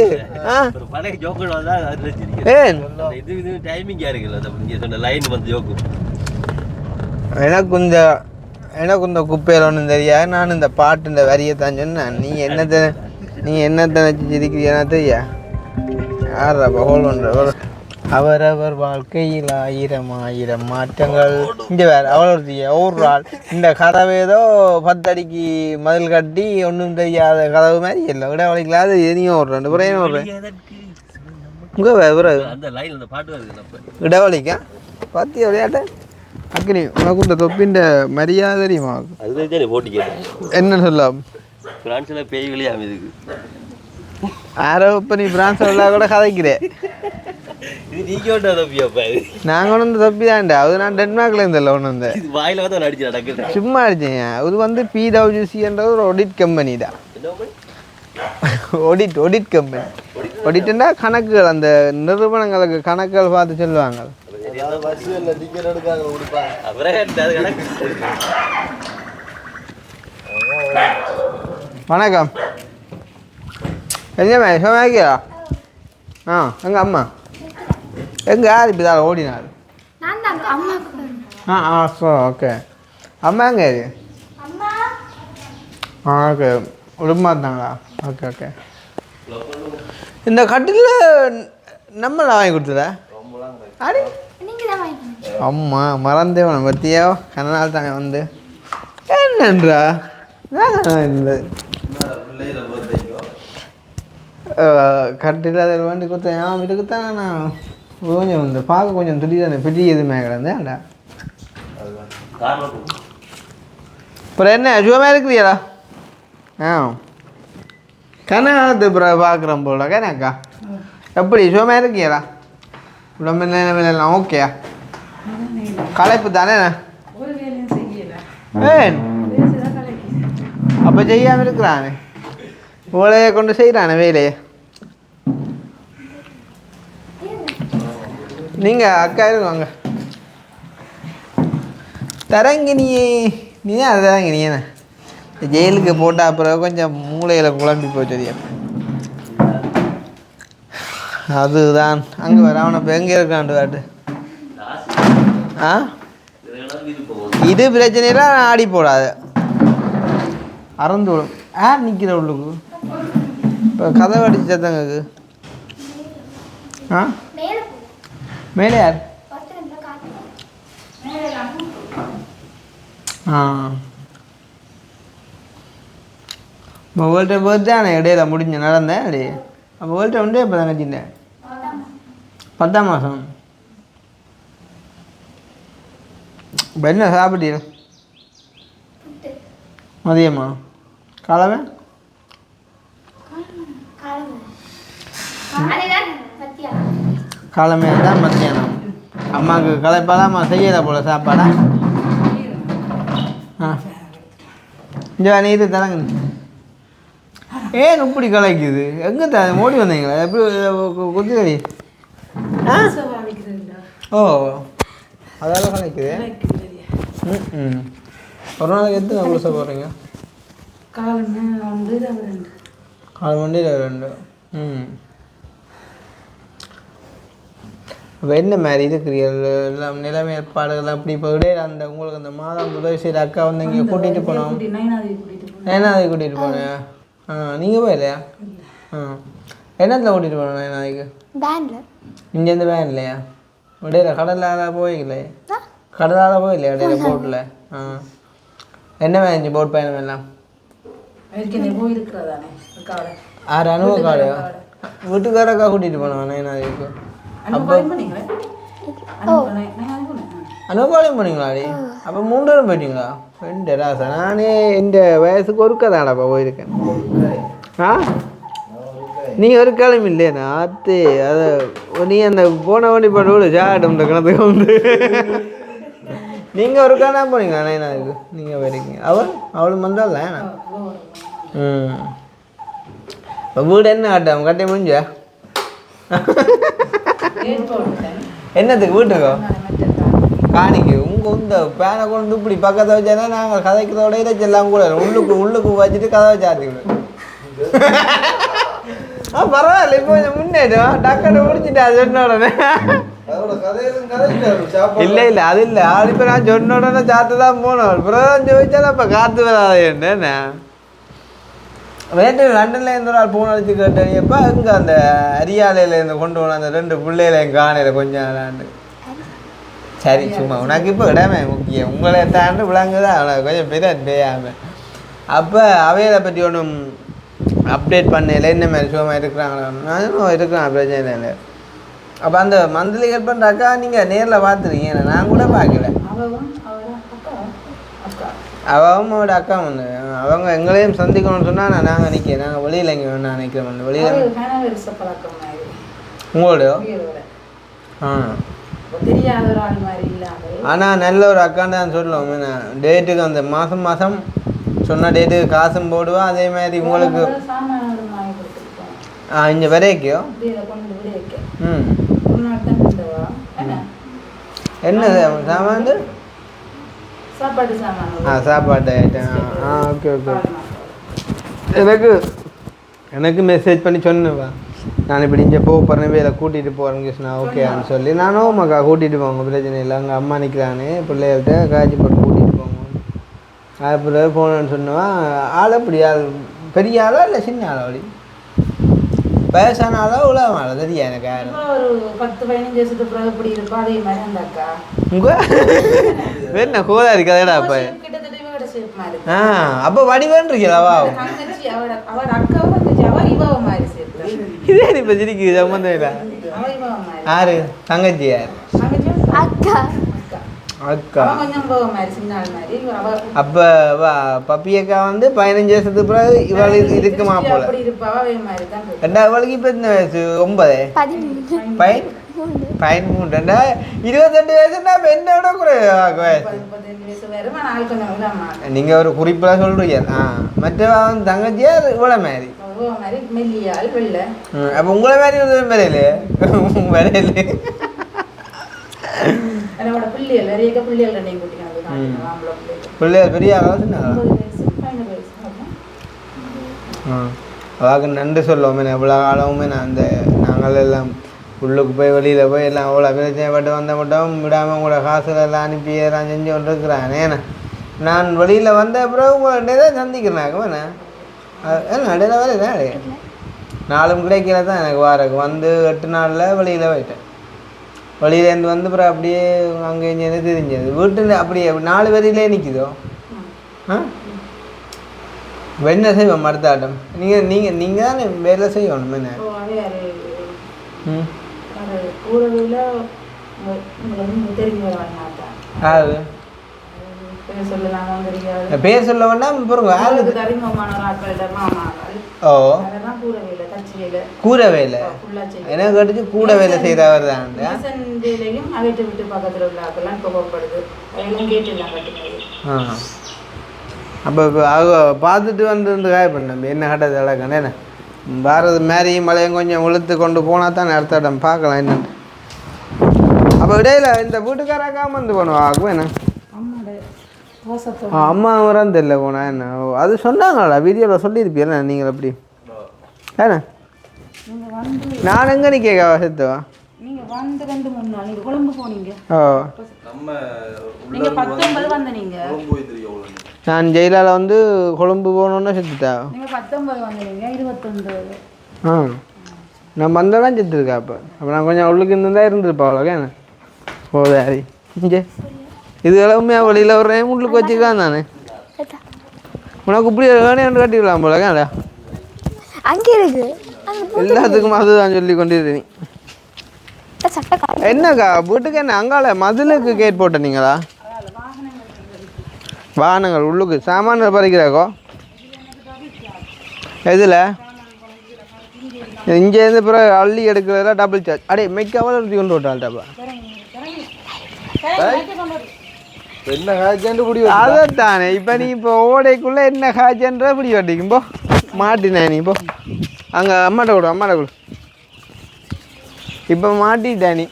இந்த குப்பையில் ஒன்றும் தெரியாது நான் இந்த பாட்டு இந்த வரியை தான் சொன்னேன் நீ என்னத்தை நினச்சி சிரிக்கிறீனா தெரியா யாரப்பா ஹோல் பண்ணுற அவரவர் வாழ்க்கையில் ஆயிரம் ஆயிரம் மாற்றங்கள் இங்கே வேறு அவ்வளோ ஓடுறாள் இந்த கதவு ஏதோ 10 அடிக்கு மதில் கட்டி ஒன்றும் தெரியாத கதவு மாதிரி இல்லை விட வலிக்கலாது எதையும் ஓடுறேன் புறையும் ஓடுறேன் உங்கள் வேறு இடவழிக்கா பார்த்தியா விளையாட்ட அக்கினி உனக்கு இந்த தொப்பின் மரியாதை தெரியுமா என்ன சொல்லலாம்
பிரான்ஸில் பேய் வெளியாக இதுக்கு
யாரோ இப்போ நீ பிரான்ஸ் கூட கதைக்கிறேன் நாங்கள் ஒன்று வந்து தப்பி தான்டா அது நான் டென்மார்க்ல இருந்தல ஒன்று வந்து
வாயில வந்து அடிச்சு
சும்மா அடிச்சேன் அது வந்து PwCன்றது ஒரு ஆடிட் கம்பெனி தான் ஆடிட் கம்பெனி ஆடிட்னா கணக்குகள் அந்த நிறுவனங்களுக்கு கணக்குகள் பார்த்து சொல்லுவாங்க வணக்கம் எங்கேம்மா சோமாக்கியா எங்கள் அம்மா எங்கே யார் இப்போ தான் ஓடினார் ஓகே அம்மா எங்கே ஓகே உடம்பா இருந்தாங்களா ஓகே ஓகே இந்த கட்டில் நம்மளை வாங்கி கொடுத்ததா அடி அம்மா மறந்தேவன் பற்றியோ கண்ணால் தானே வந்து என்னன்றா கட்டில் அதில் வேண்டி கொடுத்தேன் இதுக்குத்தான் நான் கொஞ்சம் வந்து பார்க்க கொஞ்சம் துடிதானே பெரிய எதுவுமே கிடந்தேன்டா அப்புறம் என்ன சுகமாக இருக்கிறியாடா கனகாலத்து பிறகு பார்க்குறோம் போல கணக்கா எப்படி சும்மா இருக்கியடா ரொம்ப நிலைமையெல்லாம் ஓகேயா களைப்பு தானே
ஒரு வேலையும் செய்யல
ஏன் அப்போ செய்யாமல் இருக்கிறானே இவ்வளைய கொண்டு செய்கிறானே வேலையை நீங்கள் அக்கா இருக்குவாங்க தரங்கினியே நீ தான் தரங்கினியண்ணே ஜெயிலுக்கு போட்டால் அப்புறம் கொஞ்சம் மூளையில் குழம்பி போச்சு அதுதான் அங்கே வர அவனை இப்போ எங்கே இருக்கான்ட்டு காட்டு ஆ இது பிரச்சனைலாம் ஆடி போடாது அறந்து விடும் யார் நிற்கிற உள்ளுக்கு இப்போ கதை அடிச்சு சத்தங்களுக்கு ஆ மேலே யார் ஆ இப்போ வேர்ல்டு பர்த்டே இடையில முடிஞ்ச நடந்தேன் அப்படி அப்போ வேர்ல்டு உண்டு இப்போ தான் கட்டிட்டேன் 10ஆம் மாதம் இப்போ என்ன சாப்பிட்டீங்க மதியமா காலமே காலமே தான் மத்தியானம் அம்மாவுக்கு களைப்பாலாமா செய்யலை போல சாப்பாடா ஆ இந்த நீர் தரங்க ஏன் இப்படி கலைக்குது எங்கே ஓடி வந்தீங்களா எப்படி குத்துக்கடி ஆ ஓ அதால கலைக்குது ம் ஒரு நாளைக்கு எத்தனை குளிசை போடுறீங்க
கால்
மணி 2 ம் இப்போ என்ன மாதிரி இருக்கிறீர்கள் எல்லாம் நிலைமை ஏற்பாடுகள் அப்படி இப்போ இடையில அந்த உங்களுக்கு அந்த மாதம் உதவி செய்கிற அக்கா வந்து இங்கே கூட்டிகிட்டு போனோம் நயனாதிக்கு கூட்டிகிட்டு போனேன் ஆ நீங்கள் போயிலையா ஆ என்னத்தில் கூட்டிகிட்டு போனோம் நயனாதிக்கு இங்கேருந்து வேன் இல்லையா இடையில கடலால் போயிக்கலையே கடலால் போயில்லையா இடையில போட்டில் ஆ என்ன வேணுச்சு போட் பயணம் எல்லாம் ஆறு அனுபவ காலையா வீட்டுக்காரக்கா கூட்டிகிட்டு போனோம் நயனாதிக்கு அப்போ அனுபவம் போனீங்களாடி அப்போ 3 பேரும் போயிட்டீங்களா 2 ராசா நானே இந்த வயசுக்கு ஒருக்கா தானப்பா போயிருக்கேன் ஆ நீங்கள் ஒரு கிளம்பி இல்லையா ஆத்து அதை நீ அந்த போன வண்டி போட்டு ஜாட்டம் இந்த கிணத்துக்கு வந்து நீங்கள் ஒரு காணா போனீங்களா நயனாவுக்கு நீங்கள் போயிருக்கீங்க அவளும் வந்தால ம் இப்போ வீடு என்ன ஆட்டம் கட்டி முடிஞ்சா என்னத்துக்கு வீட்டுக்கோ காணிக்கு உங்கள் இந்த பேனை கொண்டு இப்படி பக்கத்தை வச்சா நாங்கள் கதைக்கிறதோட இறைச்செல்லாம் கூட உள்ளுக்கு வச்சுட்டு கதவை சாத்தி விடு பரவாயில்ல இப்போ கொஞ்சம் முன்னேற்றம் டக்குன்னு முடிச்சுட்டா சொன்ன உடனே இல்லை அது இல்லை ஆள் இப்போ நான் சொன்ன உடனே சாத்து தான் போனோம் பிரதான் ചോദിച്ചാலும் அப்போ காற்று வராது என்ன வேட்டு லண்டன்லேருந்து ஒரு ஆள் ஃபோன் அடிச்சு கேட்டேப்பா இங்கே அந்த அரியாலையிலேருந்து கொண்டு போன அந்த 2 பிள்ளைகளையும் காணையில் கொஞ்சம் விளாண்டு சரி சும்மா உனக்கு இப்போ இடமே முக்கியம் உங்களை தாண்டு விளங்குதான் அவனுக்கு கொஞ்சம் பெரிய தெரியாமல் அப்போ அவைகளை பற்றி ஒன்றும் அப்டேட் பண்ணல என்ன மாதிரி சுகமாக இருக்கிறாங்களா நானும் இருக்கிறேன் பிரச்சனை இல்லை அப்போ அந்த மந்த்லி ஹெல்ப் பண்ணுறாக்கா நீங்கள் நேரில் பார்த்துருக்கீங்க நான் கூட பார்க்கல அவன் அவட அக்கா வந்து அவங்க எங்களையும் சந்திக்கணும்னு சொன்னால் நாங்கள் நிற்கிறேன் நாங்கள் வெளியில் இங்கே வேணும் நிற்கிறோம் வெளியில் உங்களோட ஆ ஆனால் நல்ல ஒரு அக்கான்னு தான் சொல்லுவோம் டேட்டுக்கு அந்த மாதம் சொன்ன டேட்டுக்கு காசும் போடுவா அதே மாதிரி உங்களுக்கு இங்கே வரைக்கோ ம் என்ன சாமான் சாப்பாடு ஐட்டம் ஓகே எனக்கு மெசேஜ் பண்ணி சொன்னேன் நான் இப்படி இங்கே போகிறேன் வேலை கூட்டிகிட்டு போகிறேன்னு சொன்னா ஓகேன்னு சொல்லி நானும் மக்கா கூட்டிகிட்டு போங்க பிரச்சனை இல்லை அங்கே அம்மா நிற்கிறானே பிள்ளைகள்கிட்ட காய்ச்சி போட்டு கூட்டிகிட்டு போங்க அப்புறம் போனேன்னு சொன்னவன் ஆள் அப்படி ஆள் பெரிய ஆளா இல்லை சின்ன ஆளா அப்படி வயசான ஆளா உலகம் ஆளா தெரியா எனக்கு யாரும்
ஒரு 10-15 வருஷத்துக்கு பிறகு இப்படி இருக்கும் அதே மாதிரி அந்த அக்கா
வேணா கோதா இருக்காதடா அப்போ ஆ அப்போ வடிவேன் இருக்கலாவா
அவர் அக்காவும் அவர் இவ மாதிரி சேர்த்து
இதே இப்போ சிரிக்குது சம்மந்தம் இல்லை யாரு தங்கச்சி யார்
அக்கா
அக்கா
அவன் கொஞ்சம் போக மாதிரி சின்ன ஆள் மாதிரி அவ
அப்போ பப்பியக்கா வந்து 15 வருஷத்துக்கு பிறகு இவள் இருக்குமா போல
அப்படி இருப்பாவா அதே மாதிரி தான் இருக்கு.
ரெண்டா அவளுக்கு இப்போ இந்த வயசு 9 13 28 வயசுனா இப்போ என்னோட குறைவாக வயசு
35 வயசு வரும் ஆனால் ஆள் கொஞ்சம் விடாமா
நீங்கள் ஒரு குறிப்பாக சொல்கிறீங்க மற்ற தங்கச்சியார் இவ்வளோ மாதிரி
போக மாதிரி மெல்லியாள் வெள்ளை
அப்போ உங்களை மாதிரி ஒரு வரையிலே வரையிலே
என்னோட பிள்ளைகள் நிறைய பிள்ளைகள் ரெண்டையும் கூட்டிக்காங்க ஆம்பளை பிள்ளைகள்
பிள்ளையார் பெரிய ஆளா சொன்னாங்க
50 வயசு 15 வயசு
அவாக்கு நன்றி சொல்லுவோமே எவ்வளோ காலமுமே நான் அந்த நாங்கள் எல்லாம் உள்ளுக்கு போய் வெளியில் போய் எல்லாம் அவ்வளோ பிரச்சனைப்பட்டு வந்த மட்டும் விடாமல் உங்களோட காசுல எல்லாம் அனுப்பி எல்லாம் செஞ்சு கொண்டு இருக்கிறேன் ஏன்னா நான் வெளியில் வந்த அப்புறம் உங்களை தான் சந்திக்கிறேன் வேணா ஏன்னா இடையில வேலை நாளும் கிடைக்கல தான் எனக்கு வாரக்கு வந்து 8 நாளில் வெளியில் போயிட்டேன் வெளியிலேருந்து வந்து அப்புறம் அப்படியே அங்கே இங்கே தெரிஞ்சது வீட்டில் அப்படியே 4 வரையிலே நிற்குதோ என்ன செய்வோம் மருத்தாட்டம் நீங்கள் தானே வேலை செய்யணும் என்ன யாரு பேர் சொல்ல வேண்டாம் பாருங்க ஓ கூரை வேலை என்ன கேட்டுச்சு கூட வேலை செய்தவர் தான் அப்போ பார்த்துட்டு வந்து காய பண்ண என்ன கட்டது அழகண்ணே என்ன பாரத மேரியும் மலையும் கொஞ்சம் உளுத்து கொண்டு போனால் தான் அடுத்த இடம் பார்க்கலாம் என்னென்னு அப்போ இடையில இந்த வீட்டுக்காராக்காம வந்து போனோம் என்ன அம்மா வரான்னு தெரியல போனா என்ன அது சொன்னாங்களா வீடியோவில் சொல்லியிருப்பீங்களா நீங்கள் எப்படி ஏண்ணா நான் எங்கே நீ கேட்க செத்துவா ஓ நான் ஜெயிலால வந்து கொழும்பு போகணுன்னு செத்துட்டா நான் வந்ததான் செத்துருக்கா அப்போ நான் கொஞ்சம் உள்ளுக்கு இருந்துதான் இருந்திருப்பா அவ்வளோக்கா என்ன போதாரி இங்கே இது எல்லாமே வழியில் ஒரு உள்ளுக்கு வச்சுக்கலாம் தானே உனக்கு இப்படி வேணும் கட்டிக்கலாம் போலக்கா
அங்கே இருக்கு
எல்லாத்துக்கும் அதுதான் சொல்லி கொண்டிருக்கீங்க என்னக்கா வீட்டுக்கு என்ன அங்கால மதிலுக்கு கேட் போட்ட நீங்களா வாகனங்கள் உள்ளுக்கு சாமான்கள் பறிக்கிறாக்கோ எதில் இங்கேருந்து பிறகு அள்ளி எடுக்கிறதுல டபுள் சார்ஜ் அடே மெக்காவில் எடுத்து கொண்டு விட்டாள்டாப்பா
என்ன காய்ச்சல் குடி
அதைத்தானே இப்போ நீ இப்போ ஓடைக்குள்ளே என்ன காய்ச்சன்ற பிடி வட்டிக்கும் போ மாட்டினேன் நீ போ அங்கே அம்மாட்ட கொடு இப்போ மாட்டிட்டா நீ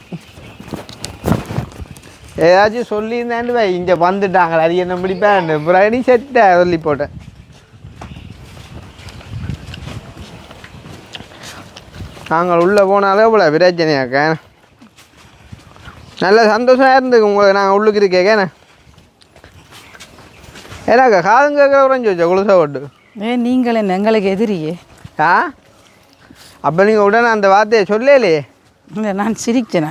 ஏதாச்சும் சொல்லியிருந்தாண்டு வை இங்கே வந்துட்டாங்களா அது என்ன பிடிப்பேன் பிறகு நீ செட்ட சொல்லி போட்டேன் நாங்கள் உள்ளே போனாலே இவ்வளோ பிரச்சனையாக்க நல்ல சந்தோஷமாக இருந்துக்கு உங்களுக்கு நாங்கள் உள்ளுக்கு இருக்கேக்கேண்ணே ஏன்னாக்கா காதும் கேட்குற குறைஞ்சி வச்சா குளிசா போட்டு
நீங்கள் என்ன எங்களுக்கு எதிரியே
அப்போ நீங்கள் உடனே அந்த வார்த்தையை சொல்லலையே
நான் சிரிச்சேன்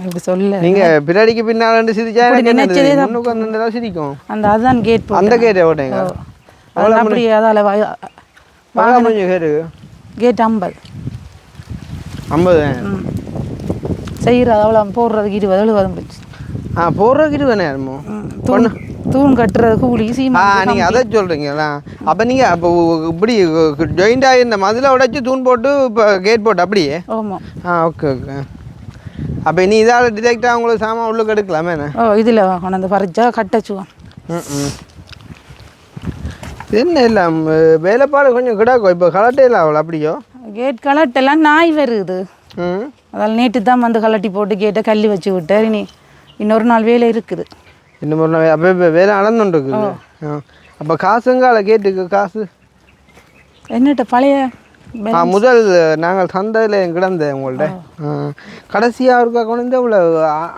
அப்படி சொல்ல
நீங்கள் பின்னாடிக்கு பின்னால் சிரிச்சா முன்னுக்கு வந்து சிரிக்கும்
அந்த அதுதான் கேட்
அந்த கேட்டை ஓட்டேங்க
அப்படி அதால்
கேட்டு
கேட் 50 செய்கிறது அவ்வளோ போடுறதுக்கு 20 போச்சு
போடுறதுக்கு 20
தூண் கட்டுறது கூலி
நீங்கள் அதை சொல்கிறீங்களா அப்போ நீங்கள் அப்போ இப்படி ஜாயிண்டாக இந்த மதில் உடைச்சி தூண் போட்டு இப்போ கேட் போட்டு அப்படியே
ஆமாம்
ஓகே அப்போ நீ இதால் டிரெக்டாக உங்களுக்கு சாமான் உள்ளுக்கு எடுக்கலாமே
இதில் கொண்டாந்து பறிச்சா கட்டச்சுவான்
என்ன இல்லை வேலைப்பாடு கொஞ்சம் கிடாக்கும் இப்போ கலட்டே இல்லை அவள் அப்படியோ
கேட் கலட்டெல்லாம் நாய் வருது அதால் நேற்று தான் வந்து கலட்டி போட்டு கேட்டை கல்லி வச்சு விட்டார் இனி இன்னொரு நாள் வேலை இருக்குது
இன்னும் ஒரு நாள் அப்போ இப்போ வேலை அளந்துட்டு இருக்குது அப்போ காசுங்கால கேட்டுக்கு காசு
என்னட்ட பழைய
முதல் நாங்கள் சந்தையில் கிடந்த உங்கள்கிட்ட கடைசியாக இருக்கா கொண்டு வந்து இவ்வளோ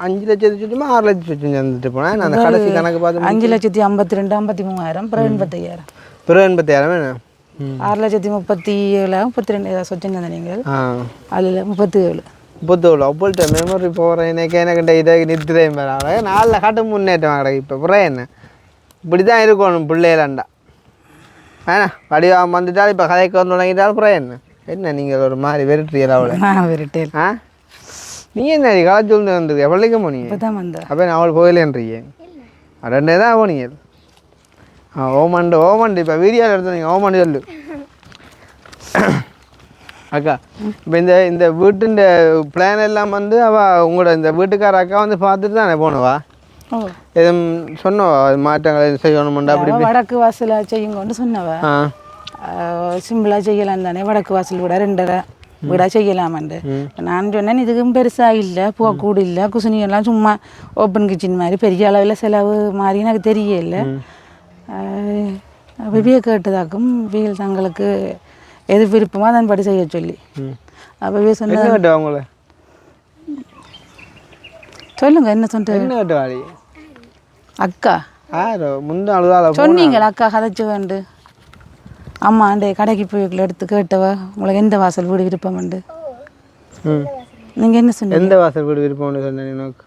5 லட்சத்து சுற்றுமா 6 லட்சம் சுற்றி வந்துட்டு போனேன் நான் அந்த கடைசி கணக்கு பார்த்து
5,52,53,000 பிறகு 85,000
பிறகு 85,000
6,37,000 32 சொன்னீங்க நீங்கள் அதில் 37
அப்போல்ட்ட மெமரி போகிறேன் எனக்கு இதை நிறுத்துறேன் மேலே நாளில் காட்டு முன்னேற்றம் கிடக்கு இப்போ புறம் என்ன இப்படி தான் இருக்கணும் பிள்ளைகளாண்டா ஏன்னா வடிவாக வந்துட்டால் இப்போ கதைக்கு வந்து தொடங்கிட்டாலும் புறம் என்ன நீங்கள் ஒரு மாதிரி வெறுட்டுறீங்களா அவ்வளோ
வெறுட்டேன்
நீ என்ன காலேஜ் வந்து வந்துருக்கு எவ்வளோக்கு போனீங்க
இப்போ தான் வந்தேன்.
அப்போ நான் அவள் போகலேன்றீங்க 2 டே தான் போனீங்க ஓமண்டு இப்போ வீடியோவில் எடுத்துனீங்க ஓமண்டு சொல்லு அக்கா இப்போ இந்த வீட்டுன்ற பிளான் எல்லாம் வந்து உங்களோட இந்த வீட்டுக்கார அக்கா வந்து பார்த்துட்டு தானே போனவா எதுவும் சொன்னவா மாற்றங்கள் செய்யணுமெண்டா அப்படி
வடக்கு வாசல செய்யுங்கன்னு சொன்னவ சிம்பிளாக செய்யலாம் தானே வடக்கு வாசல் விட 2.5 வீடாக செய்யலாமாண்டு நான் சொன்னேன் இதுக்கும் பெருசாக இல்லை பூக்கூடு இல்லை குசினியெல்லாம் சும்மா ஓப்பன் கிச்சன் மாதிரி பெரிய அளவில் செலவு மாதிரி எனக்கு தெரியல விவிய கேட்டதாக்கும் வீல் தங்களுக்கு எது விருப்பமோ அதன் படி செய்ய சொல்லி அப்பவே சொன்னேன்
அவங்கள
சொல்லுங்க என்ன சொன்னது அக்கா சொன்னீங்களா அக்கா கதைச்சு வேண்டு அம்மா அந்த கடைக்கு போய் எடுத்து கேட்டவ உங்களுக்கு எந்த வாசல் வீடு விருப்பம் உண்டு நீங்க என்ன சொன்னீங்க
எந்த வாசல் வீடு விருப்பம் சொன்னேன் எனக்கு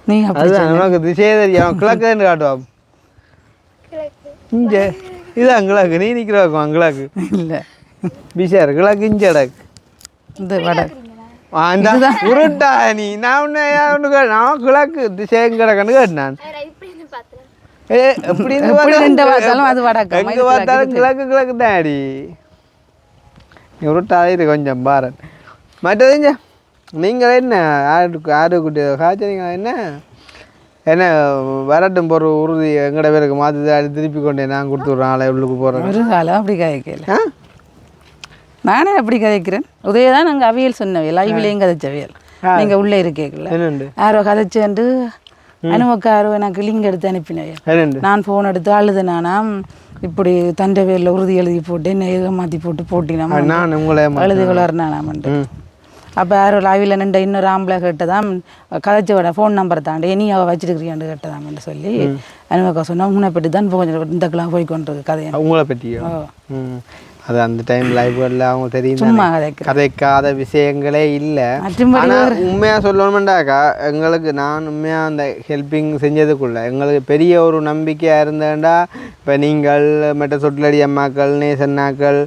நீங்க
அதுதான் உனக்கு திசையே தெரியும் கிழக்குன்னு காட்டுவா இங்கே இது அங்களாக்கு நீ நிற்கிறாக்கும் அங்களாக்கு
இல்லை
பிசார் கிழக்கு இங்கே அடக்கு
இந்த வடை
உருட்டா நீ நான் ஒன்று நான் கிழக்கு திசையும் கிடக்குன்னு கேட்டேன் கிழக்கு தான் அடி நீ உருட்டாதே இருக்கு கொஞ்சம் பாரன் மற்றது நீங்கள் என்ன ஆடு குட்டி காய்ச்சறீங்க என்ன வரட்டும் போகிற உறுதி எங்கட பேருக்கு மாற்றி திருப்பி கொண்டே நான் கொடுத்துட்றேன் ஆளை உள்ளுக்கு போகிறேன்
ஒரு காலம் அப்படி கதைக்கல நானே அப்படி கதைக்கிறேன் உதய தான் நாங்கள் அவியல் சொன்னவியல் லைவ்லேயும் கதைச்சவியல் நீங்கள் உள்ளே இருக்கேக்கல யாரோ கதைச்சுண்டு அனுமக்காரோ எனக்கு லிங்க் எடுத்து அனுப்பினவியல் நான் ஃபோன் எடுத்து அழுது நானாம் இப்படி தண்டை பேரில் உறுதி எழுதி போட்டு என்ன ஏகமாற்றி போட்டு போட்டினா
நான் உங்களை
அழுது வளர்னானாமன்ட்டு அப்போ யாரோ லைவில் நின்ற இன்னொரு ஆம்பளை கேட்டதான் கதைச்சோட ஃபோன் நம்பர் தாண்டி இனி அவள் வச்சிருக்கிறியான்னு கேட்டதாமன்னு சொல்லி அனுமக்கா சொன்னால் உன்னை பற்றி தான் இப்போ கொஞ்சம் இந்தக்கெல்லாம் போய் கொண்டிருக்கு கதையை
உங்களை பற்றியோ அது அந்த டைம் லைவ்ல அவங்க தெரியும்
சும்மா
கதைக்காத விஷயங்களே இல்லை. ஆனால் உண்மையாக சொல்லணுமெண்டாக்கா எங்களுக்கு நான் உண்மையாக அந்த ஹெல்ப்பிங் செஞ்சதுக்குள்ள எங்களுக்கு பெரிய ஒரு நம்பிக்கையாக இருந்தேன்டா இப்போ நீங்கள் மற்ற சொட்லடி அம்மாக்கள் நேசன்னாக்கள்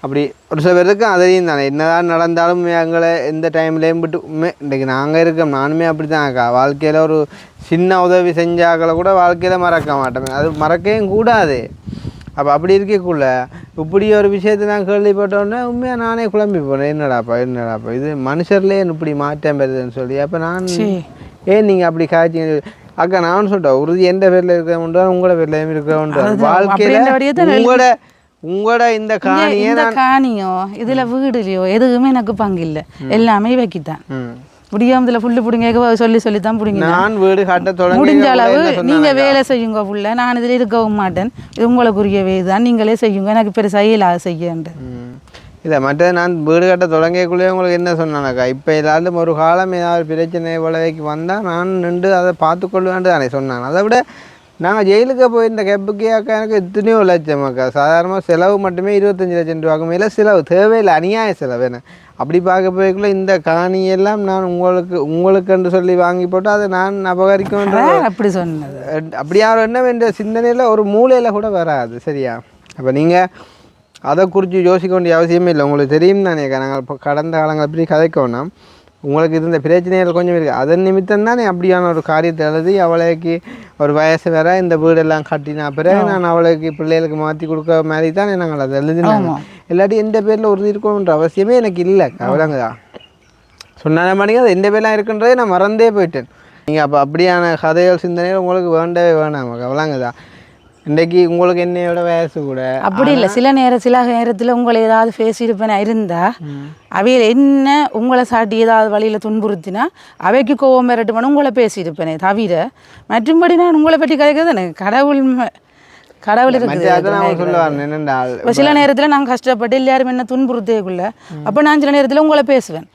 அப்படி ஒரு சில பேருக்கு அதையும் தானே என்னதான் நடந்தாலும் எங்களை எந்த டைம்லேயும் விட்டு இன்றைக்கு நாங்கள் இருக்கோம். நானுமே அப்படி தான் அக்கா வாழ்க்கையில் ஒரு சின்ன உதவி செஞ்சாக்களை கூட வாழ்க்கையில் மறக்க மாட்டோம். அது மறக்கவும் கூடாது. அப்போ அப்படி இருக்கக்குள்ள இப்படி ஒரு விஷயத்தை நான் கேள்விப்பட்டோன்னே உண்மையாக நானே குழம்பி போனேன். என்னடாப்பா இது மனுஷர்லேயே இப்படி மாற்றம் பெறுதுன்னு சொல்லி. அப்போ நான் ஏன் நீங்கள் அப்படி காய்ச்சிங்க அக்கா நான் சொல்லிட்டேன் உறுதி எந்த பேரில் இருக்கிறவன்றா உங்களோட பேர்லையும் இருக்கிறவன்றா வாழ்க்கையில் உங்களோட இந்த
காணியோ இதில் வீடுலையோ எதுவுமே எனக்கு பங்கு இல்லை. எல்லாமே வைக்கித்தான் முடியாமதில் புல்லு பிடிங்க சொல்லி தான் பிடிங்க.
நான் வீடு கட்ட தொடங்கி
முடிஞ்ச அளவு நீங்கள் வேலை செய்யுங்க புள்ள. நான் இதில் இருக்கவும் மாட்டேன். இது உங்களுக்குரிய வேது தான். நீங்களே செய்யுங்க. எனக்கு பெருசாக இயலாது செய்யண்டு
இல்லை. மற்றது நான் வீடு கட்ட தொடங்கியக்குள்ளேயே உங்களுக்கு என்ன சொன்னானக்கா இப்போ எல்லாரும் ஒரு காலம் ஏதாவது பிரச்சனை உலகைக்கு வந்தால் நான் நின்று அதை பார்த்துக்கொள்வேன்ட்டு தானே சொன்னான். அதை விட நாங்கள் ஜெயிலுக்கு போயிருந்த கேப்புக்கே அக்கா எனக்கு எத்தனையோ லட்சம் அக்கா. சாதாரணமாக செலவு மட்டுமே 25 லட்சம் ரூபாய்க்கு மேலே செலவு தேவையில்லை. அநியாய செலவு என்ன அப்படி பார்க்க போய்க்குள்ள இந்த காணியெல்லாம் நான் உங்களுக்குன்னு சொல்லி வாங்கி போட்டு அதை நான் அபகரிக்கணுன்ற
அப்படி சொன்னது
அப்படி யாரும் என்ன என்ற சிந்தனையில் ஒரு மூலையில் கூட வராது. சரியா? அப்போ நீங்கள் அதை குறித்து யோசிக்க வேண்டிய அவசியமே இல்லை. உங்களுக்கு தெரியும் தானே நாங்கள் இப்போ கடந்த காலங்கள் எப்படி கதைக்கோன்னா உங்களுக்கு இருந்த பிரச்சனைகள் கொஞ்சம் இருக்குது. அதன் நிமித்தம் தானே அப்படியான ஒரு காரியத்தை எழுதி அவளைக்கு ஒரு வயசு வேற இந்த வீடெல்லாம் கட்டினா பிறகு நான் அவளுக்கு பிள்ளைகளுக்கு மாற்றி கொடுக்க மாதிரி தானே நாங்கள் அதை எழுதினாங்க. இல்லாட்டி எந்த பேரில் உறுதி இருக்கணுன்ற அவசியமே எனக்கு இல்லை. அவ்வளோங்கதான் சொன்ன மணிக்கு அது எந்த பேர்லாம் இருக்குன்றதே நான் மறந்தே போயிட்டேன். நீங்கள் அப்போ அப்படியான கதைகள் சிந்தனைகள் உங்களுக்கு வேண்டவே வேணாம். அவ்வளோங்கதான். இன்றைக்கு உங்களுக்கு என்னையோட வயசு கூட
அப்படி இல்லை. சில நேரத்தில் உங்களை ஏதாவது பேசியிருப்பேனா இருந்தால் அவையில் என்ன உங்களை சாட்டி ஏதாவது வழியில் துன்புறுத்தினா அவைக்கு கோவம் மிரட்டுமானு உங்களை பேசியிருப்பேனே தவிர மற்றும்படி நான் உங்களை பற்றி கதைக்கிறது தானே கடவுள் இருக்குது. சில நேரத்தில் நான் கஷ்டப்பட்டு எல்லாரும் என்ன துன்புறுத்தேக்குள்ள அப்போ நான் சில நேரத்தில் உங்களை பேசுவேன்.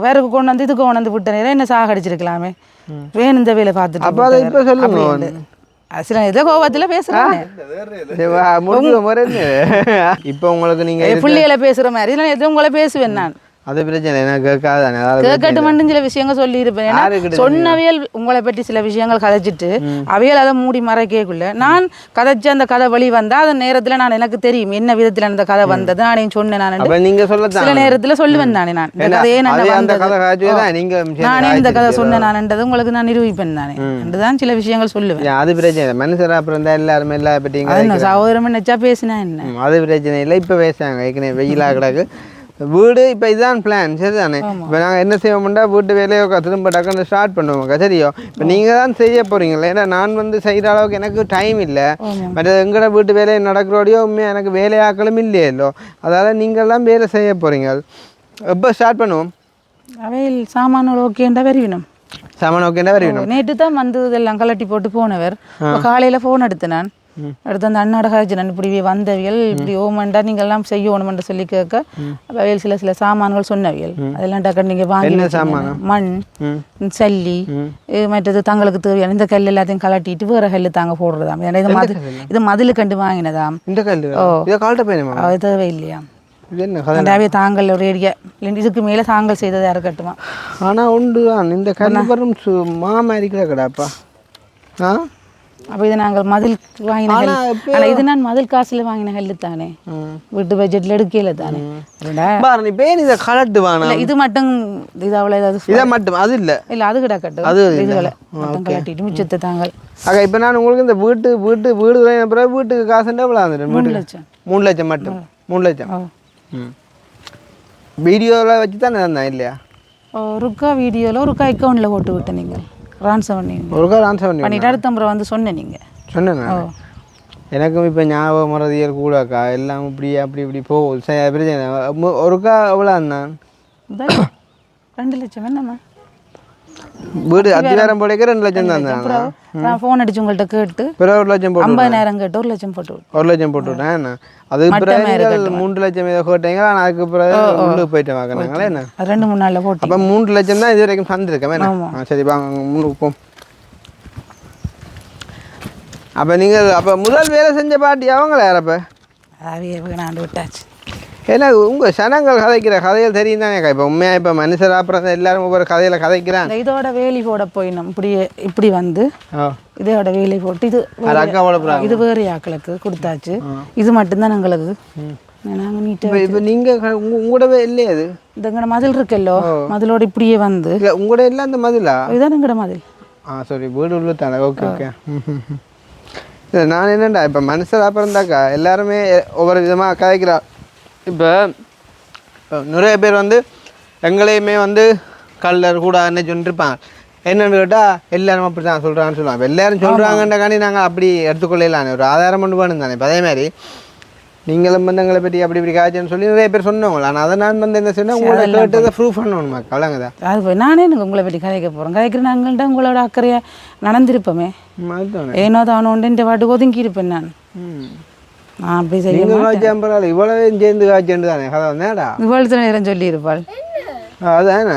வேறுக்கு கொண்டு வந்து இதுக்கு கொண்டு வந்து விட்ட நேரம் என்ன சாகடிச்சிருக்கலாமே வேணும் இந்த வேலை பார்த்துட்டு சில நேரத்துல கோபத்தில் பேசுறாங்க.
இப்போ உங்களுக்கு நீங்கள்
பிள்ளைகளை பேசுகிற மாதிரி சில நேரத்தில் உங்களை பேசுவேன். நான்
அது பிரச்சனை எனக்கு கேட்காதானே
கேட்கட்டு மட்டும் சில விஷயங்கள் சொல்லியிருப்பேன். ஏன்னா சொன்னவியல் உங்களை பற்றி சில விஷயங்கள் கதைச்சிட்டு அவியல் அதை மூடி மறைக்கக்குள்ள நான் கதைச்சு அந்த கதை வழி வந்தா அந்த நேரத்தில் நான் எனக்கு தெரியும் என்ன விதத்தில் அந்த கதை வந்தது நானே சொன்னேன். நான்
நீங்க சொல்ல
சில நேரத்தில் சொல்லுவேன் தானே நான் இந்த கதையே நானே இந்த கதை சொன்னேன் நான்ன்றது உங்களுக்கு நான் நிரூபிப்பேன் தானே என்றுதான் சில விஷயங்கள் சொல்லுவேன்.
அது பிரச்சனை மனுஷரா அப்புறம் தான் எல்லாருமே எல்லா பற்றியும்
சகோதரம் நினைச்சா பேசினா என்ன
அது பிரச்சனை இல்லை. இப்போ பேசுறாங்க ஏற்கனவே வெயிலாக கிடக்கு வீடு இப்போ இதுதான் பிளான் சரிதானே. இப்போ நாங்கள் என்ன செய்வோம்னா வீட்டு வேலையை திரும்ப டக்குன்னு ஸ்டார்ட் பண்ணுவோம் சரியோ. இப்போ நீங்கள் தான் செய்ய போகிறீங்களே ஏன்னா நான் வந்து செய்கிற அளவுக்கு எனக்கு டைம் இல்லை. மற்ற எங்களோட வீட்டு வேலையை நடக்கிறோடையோ உண்மையாக எனக்கு வேலையாக்களும் இல்லையല്ലോ. அதால் நீங்கள்லாம் வேலை செய்ய போகிறீங்க. எப்போ ஸ்டார்ட் பண்ணுவோம்?
அவையில் சாமான்கள் ஓகேண்டா வருவினும்
சாமான் ஓகேண்டா வருவினும்.
நேற்று தான் வந்து இதெல்லாம் கலட்டி போட்டு போனவர் காலையில் ஃபோன் எடுத்து நான் அடுத்து அந்த அண்ணாட காய்ச்சி நான் இப்படி வந்தவியல் இப்படி ஓமண்டா நீங்கள் எல்லாம் செய்யணுமென்று சொல்லி கேட்க அவையல் சில சாமான்கள் சொன்னவியல் அதெல்லாம் டக்குன்னு நீங்கள் வாங்கி மண் சல்லி மற்றது தங்களுக்கு தேவையான இந்த கல் எல்லாத்தையும் கலட்டிட்டு வேற கல் தாங்க போடுறதாம். ஏன்னா இது மதில் கண்டு வாங்கினதாம்.
இந்த கல்
அது தேவையில்லையா நிறைய தாங்கள் ஒரு ஏரியா இதுக்கு மேலே தாங்கள் செய்தது யாரும் கட்டுமா.
ஆனால் உண்டு தான் இந்த கல் வரும் மாமாரிக்கிற கடாப்பா.
அப்போ இது நாங்கள் மதில் வாங்கின கல். ஆனால் இது நான் மதில் காசில் வாங்கின கல் தானே வீட்டு பட்ஜெட்டில் எடுக்கல தானே.
இதை கலட்டு வாங்க
இது மட்டும் இது அவ்வளோ ஏதாவது
இதை மட்டும் அது இல்லை
இல்லை அது கிடக்கட்டும் அது இதுகளை மட்டும் கலட்டிட்டு மிச்சத்தை தாங்கள்.
ஆக இப்போ நான் உங்களுக்கு இந்த வீடு பிறகு வீட்டுக்கு காசுண்டா எவ்வளோ வந்துடும்?
3 லட்சம்
3 லட்சம் மட்டும் 3 லட்சம் வீடியோவில் வச்சு தானே தந்தேன் இல்லையா?
ஒருக்கா வீடியோவில் ஒருக்கா அக்கௌண்ட்டில் போட்டு விட்டேன் நீங்கள் ரான்சவன்
ஒருக்கா ரான்சவன்
பண்ணிட்டு அடுத்த முறை வந்து சொன்னேன் நீங்கள்
சொன்னேன். எனக்கும் இப்போ ஞாபகம் மறதியல் கூடக்கா எல்லாம் இப்படி போகும் பிரச்சனை. ஒருக்கா எவ்வளோ இருந்தான்?
2 லட்சம் என்னம்மா
வீடு அதிகாரம் போடைக்க 2 லட்சம் தான்.
நான் ஃபோன் அடிச்சு உங்கள்கிட்ட கேட்டு
1 லட்சம் போட்டு
50,000 கேட்டு 1 லட்சம் போட்டு
1 லட்சம் போட்டு விட்டேன். அதுக்கு பிறகு 3 லட்சம் ஏதோ கேட்டீங்க. ஆனால் அதுக்கு பிறகு உள்ளுக்கு போயிட்டு வாங்கினாங்களே என்ன
2-3 நாளில் போட்டு.
அப்போ 3 லட்சம் தான் இது வரைக்கும் தந்துருக்கேன். சரி வாங்க முன்னுக்கு போம். அப்போ நீங்கள் அப்போ முதல் வேலை செஞ்ச பாட்டி அவங்கள யாரப்போ
நான் விட்டாச்சு.
ஏன்னா உங்கள் சனங்கள் கதைக்கிற கதைகள் தெரியும் தானே. இப்போ உண்மையாக இப்போ மனுஷர் அப்புறம் எல்லாரும் ஒவ்வொரு கதையில் கதைக்கிறாங்க.
இதோட வேலி போட போயினோம் இப்படி வந்து இதோட வேலி போட்டு இது இது வேறு ஆக்களுக்கு கொடுத்தாச்சு. இது மட்டும்தான் எங்களுக்கு நாங்கள் நீட்டாக.
இப்போ நீங்கள் உங்களோடவே இல்லையே அது
இந்த எங்களோட மதில் இருக்குல்லோ மதிலோட இப்படியே வந்து
உங்களோட எல்லாம் இந்த மதிலா
இதுதான் எங்களோட மதில்.
சரி வீடு உள்ள தானே. ஓகே நான் என்னண்டா இப்போ மனுஷர் அப்புறம் இருந்தாக்கா எல்லாருமே ஒவ்வொரு விதமாக கதைக்கிறா. இப்போ நிறைய பேர் வந்து எங்களையுமே வந்து கல்லர் கூட என்ன சொல்லிருப்பாங்க. என்னென்னு கேட்டால் எல்லாரும் அப்படி தான் சொல்கிறான்னு சொல்லுவாங்க. எல்லோரும் சொல்கிறாங்கன்றக்காண்டி நாங்கள் அப்படி எடுத்துக்கொள்ளலான்னு ஒரு ஆதாரம் கொண்டு போகணும் தானே. இப்போ அதேமாதிரி நீங்களும் வந்து எங்களை பற்றி அப்படி இப்படி காய்ச்சன்னு சொல்லி நிறைய பேர் சொன்னவங்களா. ஆனால் அதை நான் வந்து என்ன சொன்னேன் உங்களை கேட்டதை ப்ரூவ் பண்ணணுமா கலங்க தான்.
அது நானே உங்களை பற்றி கதைக்க போகிறேன். கதைக்கிற நாங்கள்ட்ட உங்களோட அக்கறையாக நடந்திருப்போமே. ஏனோ தானோண்டு இந்த பாட்டு ஒதுங்கி இருப்பேன் நான். அப்படி செய்ய
பரவாயில்ல இவ்வளவு சேர்ந்து காய்ச்சண்டு தானே கதை வந்தேடா
இவ்வளவு நேரம் சொல்லி இருப்பாள்.
அதானே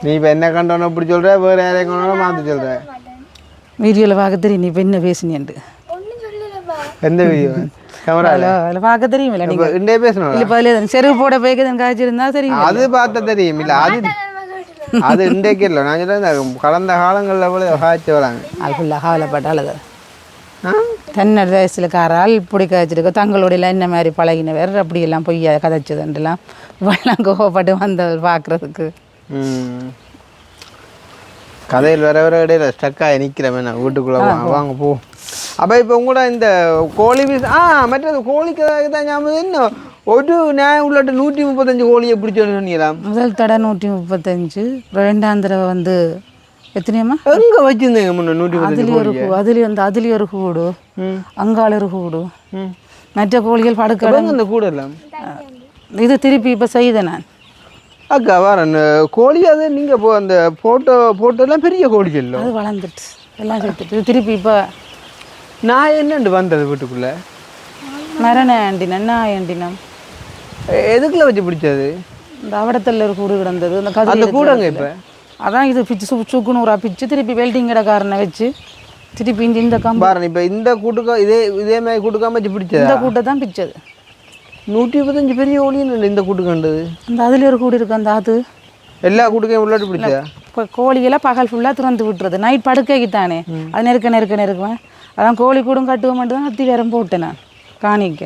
நீ இப்போ என்ன கண்டோன்னு இப்படி சொல்கிற வேறு யாரையும் கொண்டோன்னு மாற்றி சொல்கிற.
வீடியோவில் பார்க்க தெரியும் நீ இப்போ என்ன பேசுனியன்ட்டு.
எந்த வீடியோ
அதில் பார்க்க தெரியும் இல்லை நீங்கள்
இண்டே பேசணும்
இல்லை பதில் செருவு போட போய்க்கு காய்ச்சிருந்தா தெரியும்.
அது பார்த்தா தெரியும் இல்லை அது இன்றைக்கு இல்லை. நான் சொல்கிறேன் கடந்த காலங்களில் எவ்வளோ காய்ச்சி வராங்க.
அது ஃபுல்லாக கவலைப்பட்டால் அது தென்னட வயசில் காரால் இப்படி காய்ச்சிருக்கோம் தங்களோடையெல்லாம் என்ன மாதிரி பழகினவர் அப்படியெல்லாம் பொய்யா கதைச்சதுன்றலாம் இவெல்லாம் கோவப்பட்டு வந்தவர் பார்க்குறதுக்கு.
கதையில் வர இடையில ஸ்டக்காக நிற்கிறேன் நான் வீட்டுக்குள்ளே வாங்க போ. அப்போ இப்போ உங்களோட இந்த கோழி மற்றது கோழிக்கு தான் ஞாபகம் என்ன ஒரு நியாயம் உள்ளட்டு 135 கோழியை பிடிச்சோன்னு சொன்னீங்களா?
முதல் தடவை 135 2ஆம் தடவை வந்து எத்தனையம்மா
எங்கே வச்சுருந்தீங்க முன்னே 135?
அதுலேயும் ஒரு கூடு அங்கால ஒரு கூடு மற்ற கோழிகள் படுக்க
அந்த கூடு எல்லாம்
இது திருப்பி இப்போ செய்தேன் நான்.
அக்கா வரேன் கோழி அது நீங்கள் இப்போ அந்த போட்டோலாம் பெரிய கோழிகள் இல்லை
அது வளர்ந்துட்டு எல்லாம் சேர்த்துட்டு திருப்பி இப்போ
நான் என்னண்டு வந்தது வீட்டுக்குள்ளே
மரண ஆண்டினம் நாய் ஆண்டினம்
எதுக்குள்ள வச்சு பிடிச்சது?
இந்த அவடத்தில் ஒரு கூடு கிடந்தது
அந்த கூடங்க இப்போ
அதான் இது பிச்சு சுக்குநூறா பிச்சு திருப்பி வெல்டிங் கடைக்காரனை வச்சு திருப்பி இந்த கம்பு
இப்போ இந்த கூட்டுக்கா இதே மாதிரி கூட்டுக்காம வச்சு பிடிச்சது.
இந்த கூட்டை தான் பிச்சது.
125 பெரிய கோழின்னு இந்த கூட்டு கண்டது.
அந்த அதில் ஒரு கூடு இருக்கு அந்த அது
எல்லா கூட்டுக்கையும் உள்ளாட்டு பிடிச்சா
இப்போ கோழியெல்லாம் பகல் ஃபுல்லாக திறந்து விட்டுறது நைட் படுக்கைக்கு தானே அது நெருக்குவேன் அதான் கோழி கூடும் கட்டுவோம் மட்டும் தான் அத்தி வேறம் போட்டேன் நான் காணிக்க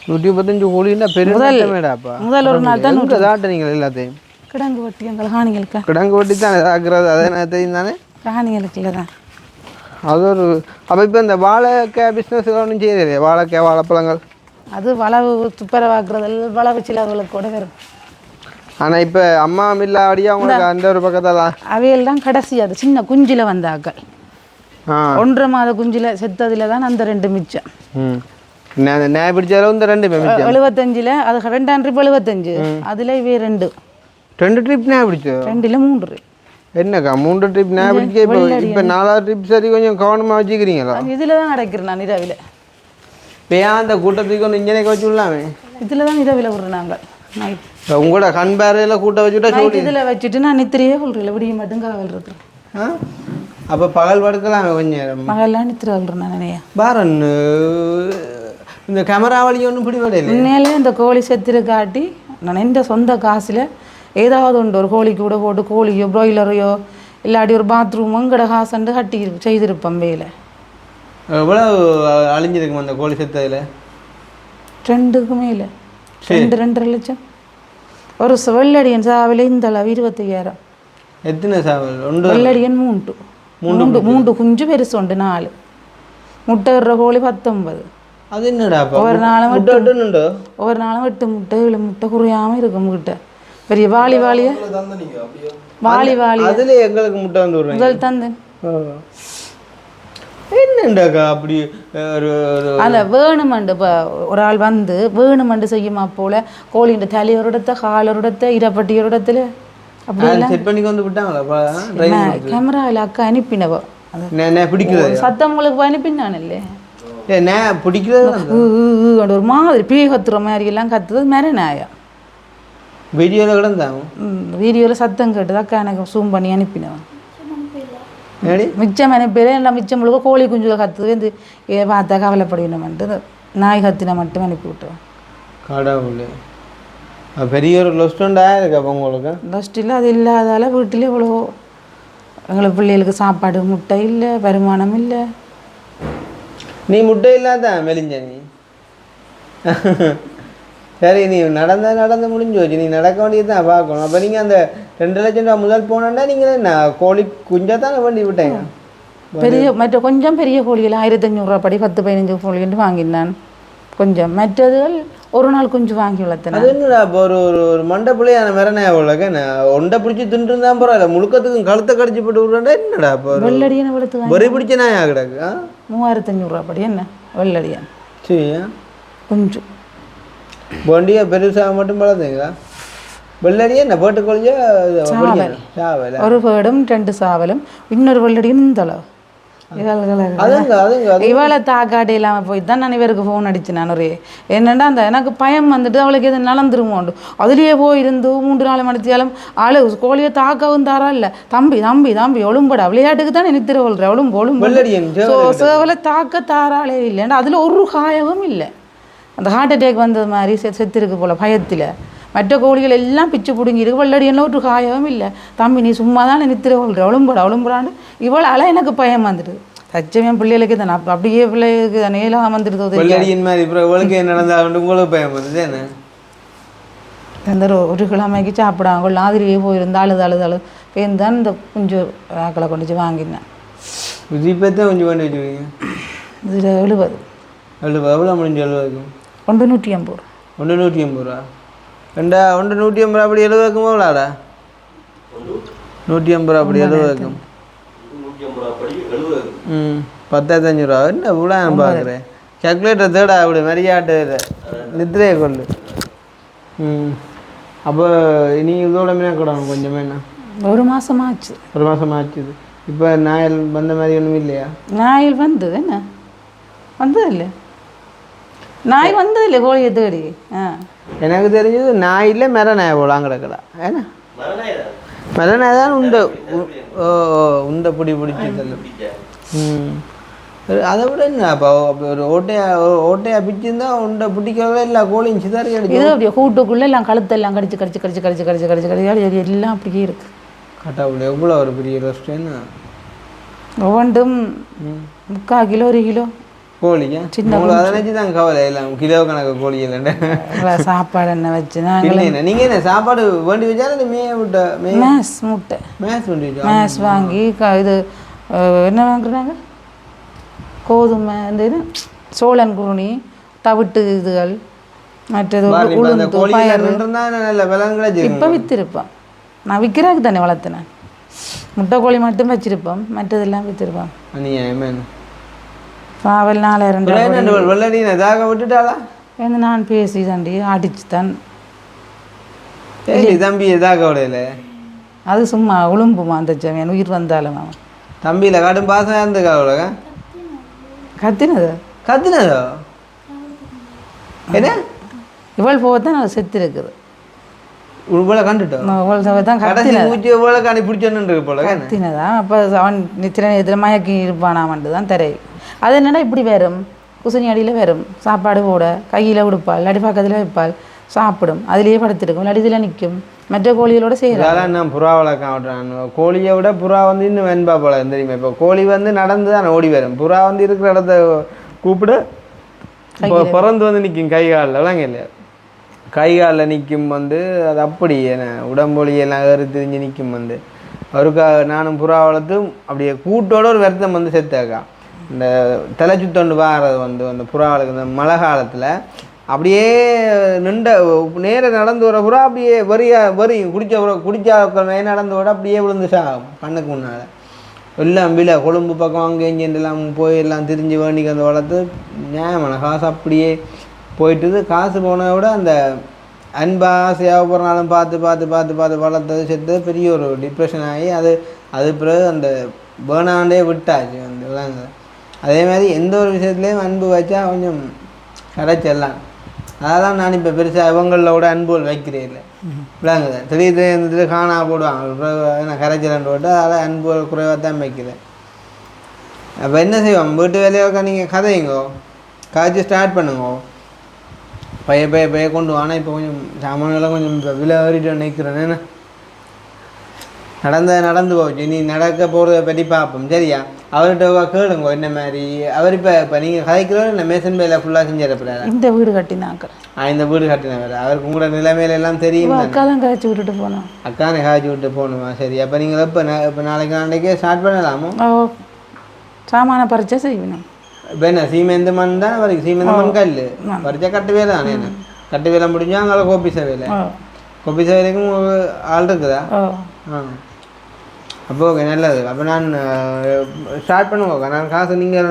135 கோழின்னா பெரிய மேடாப்பா.
முதல் ஒரு நாள் தான்
தாட்டுறீங்க எல்லாத்தையும்.
கிடங்கு வட்டி எங்கள் காணிகளுக்கு
கிடங்கு வட்டி தான் ஆக்குறது அதே நேரத்தையும் தானே
காணிகளுக்குள்ள தான்
அது ஒரு. அப்போ இப்போ இந்த வாழைக்காய் பிஸ்னஸ் ஒன்றும் செய்யலையே, வாழைக்காய் வாழைப்பழங்கள்
அது வளவு துப்புரவாக்குறது வளவு சிலவுகளுக்கு கூட வரும்.
ஆனால் இப்போ அம்மா இல்லாடியே அவங்களுக்கு அந்த ஒரு பக்கத்தால்
அவையில் தான் கடைசி அது சின்ன குஞ்சில் வந்தாக்கள் 1.5 மாத குஞ்சில் செத்ததில் தான் அந்த 2 மிச்சம்.
நே பிடிச்சாலும் இந்த 2 மிச்சம்
75ல் அது 2ஆம் ட்ரிப் 75 அதில் இவே 2
ட்ரிப் நே பிடிச்சோ
2ல் 3
என்னக்கா 3 ட்ரிப் நே பிடிக்க இப்போ 4ஆவது ட்ரிப் சரி கொஞ்சம் கவனமாக வச்சுக்கிறீங்களா?
இதில் தான் நடக்கிறேன் நான் இரவில்.
இப்போ ஏன் அந்த கூட்டத்துக்கு ஒன்று இன்ஜினை வச்சு விடலாமே?
இதில் தான் இரவில் விடுறேன் நாங்கள் நைட்
உங்களோட கண் பேரையில் கூட்ட வச்சுட்டா
இதில் வச்சுட்டு நான் நித்திரையே விடுறேன் விடிய மட்டும் காவல் இருக்கிறேன்.
அப்போ பகல் படுக்கலாமே கொஞ்சம் நேரம்
பகல்லாம் நித்திரை விடுறேன் நான் நினையா
பாரன் இந்த கேமரா வழி ஒன்றும் பிடிபடையில
உண்மையிலே இந்த கோழி செத்துரு காட்டி நான் எந்த சொந்த காசில் ஏதாவது உண்டு ஒரு கோழி கூட போட்டு கோழியோ ப்ராய்லரையோ இல்லாட்டி ஒரு பாத்ரூமோ இங்கட காசண்டு கட்டி செய்திருப்பேன் வேலை.
எவ்வளோ அழிஞ்சிருக்கும் அந்த கோழி செத்ததில்?
2க்கு மேலே 2.5 லட்சம். ஒரு வெள்ளடியன் சாவில இந்த அளவு 25,000.
எத்தனை சாவல்?
வெள்ளடியன் 3 குஞ்சு பெருசு உண்டு 4 முட்டை இடுற கோழி 19.
அது என்னடா
ஒவ்வொரு நாளும் 8 முட்டை 7 முட்டை குறையாமல் இருக்கும் கிட்ட பெரிய வாளி
அதில் எங்களுக்கு முட்டை வந்து
முதல் தந்தேன்.
என்னண்டாக்கா அப்படி
அதில் வேணுமண்டு இப்போ ஒரு ஆள் வந்து வேணுமண்டு செய்யுமா போல கோழின்ற தலையோரிடத்த காலோரிடத்த இரப்பட்டியோரிடத்துல அப்படி
செட் பண்ணி வந்து விட்டாங்களா
கேமராவில் அக்கா அனுப்பினவோ
பிடிக்கிறது
சத்தம் உங்களுக்கு அனுப்பினானே
பிடிக்கிறது
ஒரு மாதிரி பேய் கத்துற மாதிரி எல்லாம் கத்துறது மேலே நாயா
வீடியோவில் கிடந்தாங்க.
வீடியோவில் சத்தம் கேட்டது அக்கா எனக்கு ஜூம் பண்ணி அனுப்பினவன் மிச்சம் அனுப்பிடு எல்லாம் மிச்சம் முழுக்க கோழி குஞ்சுகள் கத்துது வந்து பார்த்தா கவலைப்படணுமென்ட்டு நாய் கத்தின மட்டும் அனுப்பி விட்டுருவோம்.
கடவுள் பெரிய ஒரு லொஸ்டண்டாக இருக்கு. அப்போ உங்களுக்கு
லொஸ்டில் அது இல்லாதால வீட்டிலே இவ்வளோ எங்களுக்கு பிள்ளைகளுக்கு சாப்பாடு முட்டை இல்லை வருமானம் இல்லை.
நீ முட்டை இல்லாத மெலிஞ்ச நீ சரி நீ நடந்து முடிஞ்சு வச்சு நீ நடக்க வேண்டியது தான் பார்க்கணும். அப்போ நீங்கள் அந்த 2 லட்சம் ரூபா முதல் போனோன்னா நீங்கள் என்ன கோழி குஞ்சா தானே வேண்டி விட்டேங்க?
பெரிய மற்ற கொஞ்சம் பெரிய கோழிகள் 1500 படி 10-15 கோழின்னு வாங்கினான். கொஞ்சம் மற்றதுகள் ஒரு நாள் குஞ்சு வாங்கி வளர்த்தேன்.
அது என்னடா இப்போ ஒரு மண்டை பிள்ளையான மிரணையா அவ்வளோக்க ஒண்டை பிடிச்சி தின்றுருந்தான் பரவாயில்ல முழுக்கத்துக்கும் கழுத்தை கடிச்சு போட்டு விட்றா என்னடா இப்போ
வெள்ளடியான வளர்த்து
பொறி பிடிச்ச நாயா கிடக்கு
3500 படி என்ன வெள்ளடியான்
சரி
குஞ்சு
வண்டியா பெருசாக மட்டும் வளர்த்தீங்களா? வெள்ளடியா என்ன போட்டு கொள்ளியா
சாவல் ஒரு பேடும் 2 சாவலும் இன்னொரு வெள்ளடியும் இந்த அளவு இவளை தாக்காடு இல்லாமல் போய் தான் நான் இவருக்கு ஃபோன் அடித்தேன். நான் ஒரு என்னென்னா அந்த எனக்கு பயம் வந்துட்டு அவளுக்கு எது நடந்துருமோண்டு அதுலேயே போயிருந்து 3-4 மணித்தியாலும் ஆளு கோழியை தாக்கவும் தாரா இல்லை தம்பி ஒழும்படா விளையாட்டுக்கு தான் நினைத்திர கொள்ற ஒழும்பு சேவலை தாக்க தாராளே இல்லைன்னா அதில் ஒரு காயவும் இல்லை. அந்த ஹார்ட் அட்டாக் வந்தது மாதிரி செத்துருக்கு போல் பயத்தில். மற்ற கோழிகள் எல்லாம் பிச்சு பிடுங்கிருக்கு. வெள்ளடியெல்லாம் ஒரு காயவும் இல்லை. தம்பி நீ சும்மா தான் நித்திர கொள்ற ஒழும்படான்னு இவளால் எனக்கு பயம் வந்துடுது. சச்சமே பிள்ளைகளுக்கு தானே அப்படியே பிள்ளைகளுக்கு தானே எல்லாம் வந்துடுது.
வெள்ளடியின் மாதிரி இவளுக்கு என்ன நடந்தால் உங்களுக்கு பயம் வந்தது என்ன?
அந்த ஒரு கிழமைக்கு சாப்பிடாங்க மாதிரியே போயிருந்து அழுது பேருந்தான் இந்த குஞ்சு ஆக்களை கொண்டு வாங்கினேன்.
இப்போ தான் கொஞ்சம் பண்ணி வச்சுருக்கீங்க?
இதில் 70
எவ்வளோ முடிஞ்சு 70
150 ரூபா.
150 ரூபா ரெண்டா 150 ரூபா அப்படி 70 வைக்கும் எவ்வளோடா? 150 ரூபா அப்படி 70 வைக்கும் 10,500 ரூபா என்ன இவ்வளோ நான் பார்க்குறேன். சாக்லேட்டை தேடா அப்படி மரியாட்டு நித்திரையை கொண்டு. அப்போ நீங்கள் இதோட மீனா கூடணும் கொஞ்சமே என்ன
1 மாதமாச்சு.
1 மாதமாச்சுது. இப்போ நாயல் வந்த மாதிரி ஒன்றும் இல்லையா?
நாயில் வந்தது என்ன வந்தது இல்லை. நாய் வந்தது இல்லை கோழியை தேடி.
எனக்கு தெரிஞ்சது நாயில் மெர நாய் போலாம் கிடக்கடா ஏன்னா மெர நாய் தான் உண்டை பிடிச்சி அதை விட என்ன அப்போ ஒரு ஓட்டையா பிச்சுருந்தா உண்டை பிடிக்கிறதே இல்லை கோழியும் சிதறி
இது
அடிச்சு
அப்படியே கூட்டுக்குள்ளே எல்லாம் கழுத்தெல்லாம் கடிச்சு கடிச்சு கடிச்சு கடிச்சு கடிச்சு கடிச்சு கடிச்சு எல்லாம் அப்படியே இருக்கு.
கட்டாவில் எவ்வளோ ஒரு பெரிய ரெஸ்டாரண்ட்
ஒவ்வொன்றும் 3/4 கிலோ 1 கிலோ
கோழிங்க சின்ன அதை நினச்சி தான் கவலை இல்லை கிலோ கணக்கு கோழி இல்லைன்னு
சாப்பாடு என்ன வச்சு நாங்கள்
நீங்கள் என்ன சாப்பாடு வேண்டி வச்சாலும் மேய விட்ட
மேஸ் முட்டை
மேஸ் வேண்டி வச்சா
மேஸ் வாங்கி இது என்ன வாங்குறாங்க கோதுமை இந்த இது சோளன் குருணி தவிட்டு இதுகள் மற்றது உளுந்து பயறு
நல்ல விலங்குகளே
இப்போ விற்றுருப்போம். நான் விற்கிறதுக்கு தானே வளர்த்தினேன். முட்டை கோழி மட்டும் வச்சிருப்போம், மற்றதெல்லாம் விற்றுருப்போம். பாவல் 4000
வெள்ளடி இதாக விட்டுட்டாளா
வந்து நான் பேசி தாண்டி அடிச்சு தான்
தம்பி எதாக விடையில
அது சும்மா உளும்புமா அந்த ஜமீன் உயிர் வந்தாலும் அவன்
தம்பியில் கடும் பாசம் இருந்துக்கா அவ்வளோங்க கத்துனதோ என்ன
இவள் போகத்தான் அது செத்து இருக்குது.
இவ்வளோ கண்டுட்டோம்
தான் கத்தினதான் அப்போ அவன் நித்திர நேரத்தில் மயக்கி இருப்பானாமன்ட்டு தான் தெரியும். அது என்னடா இப்படி வரும் குசினி அடியில் வரும் சாப்பாடு போட கையில் கொடுப்பாள் இல்லாட்டி பக்கத்தில் வைப்பாள் சாப்பிடும் அதுலேயே படுத்துருக்கும் இல்லாட்டி இதில் நிற்கும் மற்ற கோழிகளோட செய்யலாம்.
நான் புறா வளர்க்க விட்றேன். கோழியை விட புறா வந்து இன்னும் வெண்பா போல தெரியுமா. இப்போ கோழி வந்து நடந்து தான் ஓடி வரும். புறா வந்து இருக்கிற இடத்த கூப்பிட பிறந்து வந்து நிற்கும் கை காலில் விளங்க இல்லையா கை காலில் நிற்கும் வந்து அது அப்படி என்ன உடம்பொலியெல்லாம் ஏறி திரிஞ்சு நிற்கும் வந்து அவருக்கா நானும் புறா வளர்த்து அப்படியே கூட்டோட ஒரு வருத்தம் வந்து செத்தாக்கா. இந்த தலை சுத்தொண்டு வாரது வந்து அந்த புறாவுக்கு இந்த மழை காலத்தில் அப்படியே நின்ற நேரம் நடந்து வர புறா அப்படியே வரி குடிச்சா நடந்து விட அப்படியே விழுந்து கண்ணுக்கு முன்னால் எல்லாம் விலை கொழும்பு பக்கம் அங்கே இங்கேலாம் போய் எல்லாம் திரிஞ்சு வேண்டிக்கு அந்த வளர்த்து நியாயமான காசு அப்படியே போயிட்டுது. காசு போனதை விட அந்த அன்பாசையாக போகிற நாளும் பார்த்து வளர்த்தது செத்து பெரிய ஒரு டிப்ரெஷன் ஆகி அது பிறகு அந்த பேர்னாண்டே விட்டாச்சு அந்த விலங்கு. அதே மாதிரி எந்த ஒரு விஷயத்துலேயும் அன்பு வச்சா கொஞ்சம் கிடைச்செல்லாம். அதெல்லாம் நான் இப்போ பெருசாக இவங்களில் கூட அன்புகள் வைக்கிறேன் இல்லை விளங்குது திடீர்னு இருந்துட்டு காணா போடுவாங்க நான் கரைச்சலன்னு போட்டு அதெல்லாம் அன்புகள் குறைவாக தான் வைக்கிறேன். அப்போ என்ன செய்வோம் வீட்டு வேலையோக்கா நீங்கள் கதையுங்கோ கதைச்சி ஸ்டார்ட் பண்ணுங்கோ பைய கொண்டு ஆனால் இப்போ கொஞ்சம் சாமான்கள்லாம் கொஞ்சம் இப்போ விலை ஏறிட்டு நிற்கிறேன். என்ன நடந்து போச்சு நீ நடக்க போகிறத பற்றி பார்ப்போம் சரியா. அவர்கிட்ட கேளுங்க என்ன மாதிரி அவர் இப்போ நீங்கள் கதைக்கிறோம் இல்லை மேசன் பேல ஃபுல்லாக செஞ்சிடப்படாது.
இந்த வீடு கட்டினாங்க
இந்த வீடு கட்டின வேறு அவருக்கு உங்களோட நிலைமையில எல்லாம் தெரியும்.
அக்கா தான் காய்ச்சி விட்டுட்டு போனோம்.
அக்கானை காய்ச்சி விட்டு போகணுமா சரி. அப்போ நீங்கள் இப்போ நாளைக்கே ஸ்டார்ட் பண்ணலாமோ
சாமான பறிச்சா செய்யணும்.
இப்போ என்ன சீமெந்த மண் தான் அவருக்கு சீமெந்த மண் கல் பறிச்சா கட்டு வேலை தானே. என்ன கட்டு வேலை முடிஞ்சா அங்கே கோபிச வேலைக்கும் ஆள் இருக்குதா. அப்போ ஓகே நல்லது. அப்போ நான் ஸ்டார்ட் பண்ணுவோங்க. நான் காசு நீங்கள்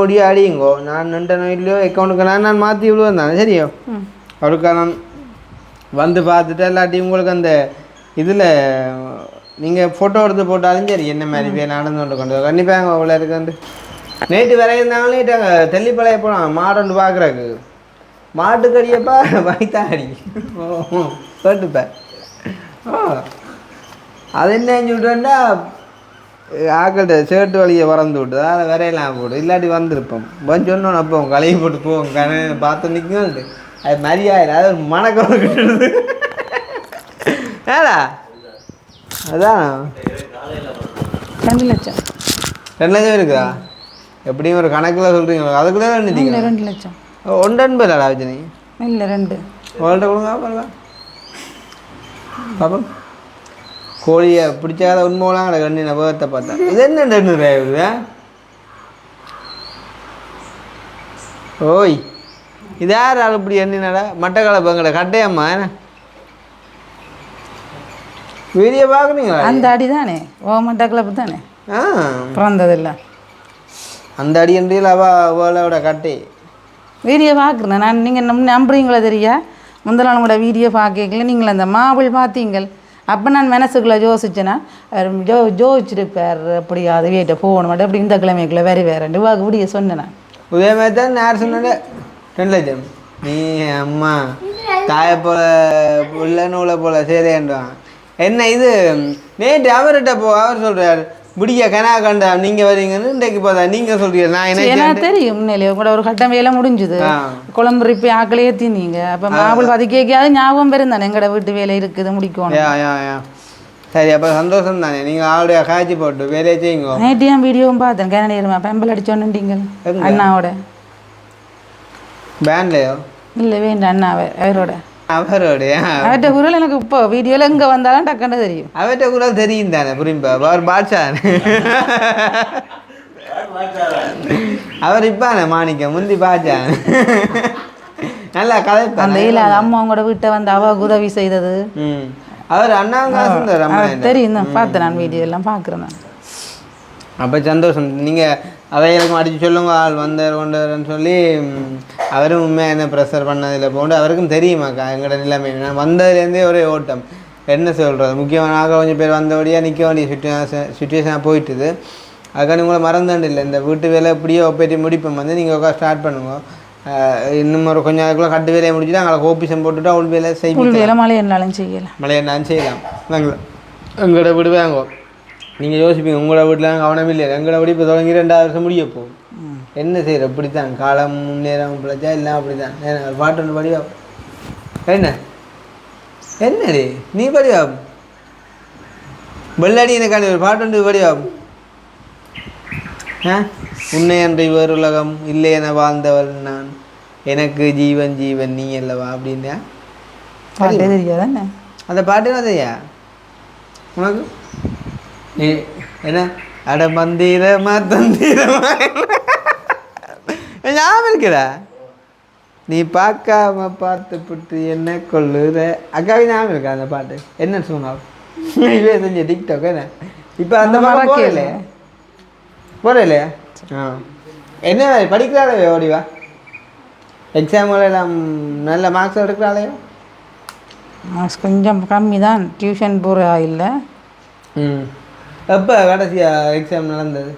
முடிய அடியுங்கோ. நான் நின்ற நோயிலையோ அக்கௌண்ட்டுக்கு நான் மாற்றி விடுவேன் தானே சரியோ. அவருக்கா நான் வந்து பார்த்துட்டு எல்லாத்தையும் உங்களுக்கு அந்த இதில் நீங்கள் ஃபோட்டோ எடுத்து போட்டாலும் சரி என்ன மாதிரி பேர் நடந்து கொண்டு கண்டிப்பாக அவ்வளோ இருக்குண்டு. நேற்று வேற இருந்தாங்களே தெல்லிப்பழைய போகலாம் மாடு பார்க்குறக்கு மாட்டுக்கடியப்பா வைத்தாடி கேட்டுப்பேன். அது என்ன சொல்லிட்டோன்னா ஆக்கள்கிட்ட ஷர்ட்டு வழியை வறந்து விட்டு அதில் விரையெல்லாம் போட்டு இல்லாட்டி வந்திருப்போம் கொஞ்சம் சொன்னோன்னு அப்போ கலையை போட்டு போவோம் பார்த்து நிற்கும் அது மரியாதை அது ஒரு மணக்கம் கிட்டுது ஏடா அதான்
2 லட்சம்
2 லட்சம் இருக்குதா எப்படியும் ஒரு கணக்கில் சொல்கிறீங்களா அதுக்குள்ளே
2 லட்சம்
1.5 ரஜினி
இல்லை 2
உங்கள்கிட்ட கொடுங்க பாருங்க பாப்போம். கோழியை பிடிச்சாத உண்மைலாம் கிடக்கு கண்ணி நபகத்தை பார்த்தா இது என்ன 200 ரூபா ஓய் இது யார் ஆள் இப்படி எண்ணினடா மட்டக்களை பங்கட கட்டையம்மா என்ன வீடியோ பார்க்குறீங்களா.
அந்த அடி தானே மட்டக்களப்பு தானே பிறந்ததில்ல
அந்த அடி என்றில் அவளோட கட்டை
வீடியோ பார்க்குறேன் நான். நீங்கள் நம்புறீங்களா தெரியா முந்தின நாள் கூட வீடியோ பார்க்கல நீங்கள் அந்த மாபிள் பார்த்தீங்கள். அப்போ நான் மனசுக்குள்ளே யோசிச்சேன்னா ஜோதிச்சிருப்பார் அப்படி அது வீட்டை போகணும் மாட்டேன் அப்படி இந்த கிழமைக்குள்ளே வேறு இப்படியே சொன்னேன். நான்
உதய மாதிரி தான் யார் சொன்னேன் 2 லட்சம் நீ அம்மா தாயை போல உள்ள நூலை போல சேரேன்றான். என்ன இது நேற்று அவர்கிட்ட அவர் சொல்கிறார் விடிய கனா கண்டா நீங்கள் வரீங்கன்னு இன்றைக்கு பார்த்தா நீங்கள் சொல்கிறீங்க நான்
ஏன்னா
என்ன
தெரியும் உண்மையிலேயே கூட ஒரு கட்டம் வேலை முடிஞ்சுது குழம்பு ரிப்பி ஆக்களையே தின்னீங்க அப்போ மாவுள் பதுக்கியாவது ஞாபகம் பெரும் தானே எங்கட வீட்டு வேலை இருக்குது முடிக்கணும்
யா சரி அப்போ சந்தோஷம் தானே நீங்கள் ஆளுடைய காய்ச்சி போட்டு வேலையை செய்யுங்க
நேற்றையும் வீடியோவும் பார்த்தேன் கேனடியருமா பெம்பல் அடிச்சோன்னுட்டீங்க அண்ணாவோட
பேண்ட்லையோ
இல்லை வேண்டாம் அண்ணாவை அவரோட
அவர்கிட்ட
குரல் எனக்கு இப்போ வீடியோவில் எங்கே வந்தாலும் டக்குன்னு தெரியும்
அவர்கிட்ட குரல் தெரியும் தானே புரியும்பா அவர் பாட்ஷா அவர் இப்பானே மாணிக்கம் முந்தி பாட்ஷா நல்லா கதை
அந்த இல்லை அது அம்மா அவங்களோட வீட்டை வந்து அவாவுக்கு உதவி செய்தது
அவர் அண்ணாங்க
தெரியும் பார்த்தேன் நான் வீடியோ எல்லாம் பார்க்குறேன் நான்
அப்போ சந்தோஷம் நீங்கள் அவைகளுக்கும் அடித்து சொல்லுங்க ஆள் வந்தார் கொண்டாருன்னு சொல்லி அவரும் உண்மையாக என்ன ப்ரெஷர் பண்ணதில்லை போண்டு அவருக்கும் தெரியுமாக்கா எங்களோட நிலைமை நான் வந்ததுலேருந்தே ஒரே ஓட்டம் என்ன சொல்கிறது முக்கியமான கொஞ்சம் பேர் வந்தபடியாக நிற்க வேண்டிய சுச்சுவேஷனாக போயிட்டுது அதுக்காக உங்களை மறந்தாண்டு இல்லை இந்த வீட்டு வேலை எப்படியோ ஒப்பேற்றி முடிப்போம் வந்து நீங்கள் ஸ்டார்ட் பண்ணுங்க இன்னும் ஒரு கொஞ்சம் அதுக்குள்ளே கட்டு வேலையை முடிச்சுட்டு அங்கே கோபிசம் போட்டுவிட்டு அவள் வேலை செய்யலாம்
மழை என்னாலும் செய்யலாம்
மழை என்னாலும் செய்யலாம் நாங்கள் எங்களோட வீடு வாங்கோ நீங்கள் யோசிப்பீங்க உங்களோட வீட்டில் கவனம் இல்லை எங்களோட வீடு இப்போ தொடங்கி 2 வருஷம் முடிய போகும் என்ன செய்கிற இப்படித்தான் காலம் முன்னேறம் பிழைச்சா எல்லாம் அப்படி தான் ஒரு பாட்டு ஒன்று படிவா என்னடி நீ படிவா வெள்ளடி எனக்காண்டி ஒரு பாட்டு ஒன்று படிவா உன்னை அன்றை வேறு உலகம் இல்லை என வாழ்ந்தவள் நான் எனக்கு ஜீவன் ஜீவன் நீ அல்லவா அப்படின்னா
தெரியாதானே
அந்த பாட்டு என்ன தெரியா உனக்கு என்ன அட மந்திரமா தந்திரமா ஞாபகம் இருக்கிறா நீ பார்க்காம பார்த்து புட்டு என்ன கொள்ளுற அக்காவே ஞாபகம் இருக்கா அந்த பாட்டு என்னன்னு சொன்னாலும் இதே செஞ்ச டிக்டாக் என்ன இப்போ அந்த மாதிரி போகலையா என்ன படிக்கிறாளே ஓடிவா எக்ஸாம்கள் எல்லாம் நல்ல மார்க்ஸ் எடுக்கிறாளையோ
மார்க்ஸ் கொஞ்சம் கம்மி தான் டியூஷன் போகிறா இல்லை
எப்போ கடைசியாக எக்ஸாம் நடந்தது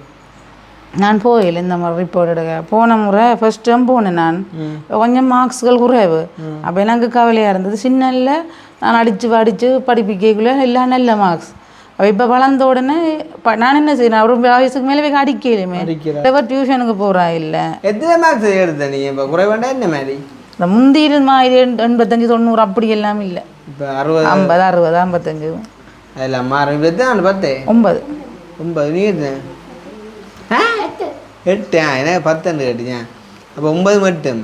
நான் போயில இந்த மாதிரி ரிப்போர்ட் எடுக்க போன முறை ஃபர்ஸ்ட் டைம் போனேன் நான் கொஞ்சம் மார்க்ஸ்கள் குறைவு அப்போ எனக்கு கவலையாக இருந்தது சின்னல்ல நான் அடித்து படிப்பிக்கக்குள்ளே எல்லாம் நல்ல மார்க்ஸ் அப்போ இப்போ வளர்ந்த உடனே நான் என்ன செய்யணும் ஒரு வயசுக்கு மேலே போய் அடிக்கலுமே டியூஷனுக்கு போகிறா இல்லை
எத்தனை மார்க்ஸ் எடுத்த நீ இப்போ குறைவாண்டா என்ன மாதிரி
இந்த முந்தி மாதிரி 85 90 அப்படி எல்லாம் இல்லை
இப்போ 60
50 60 55
அதெல்லாம் மாறும் தான் 9 நீ எடுத்தேன் 8 எனக்கு 10 கேட்டீங்க அப்போ 9 மட்டும்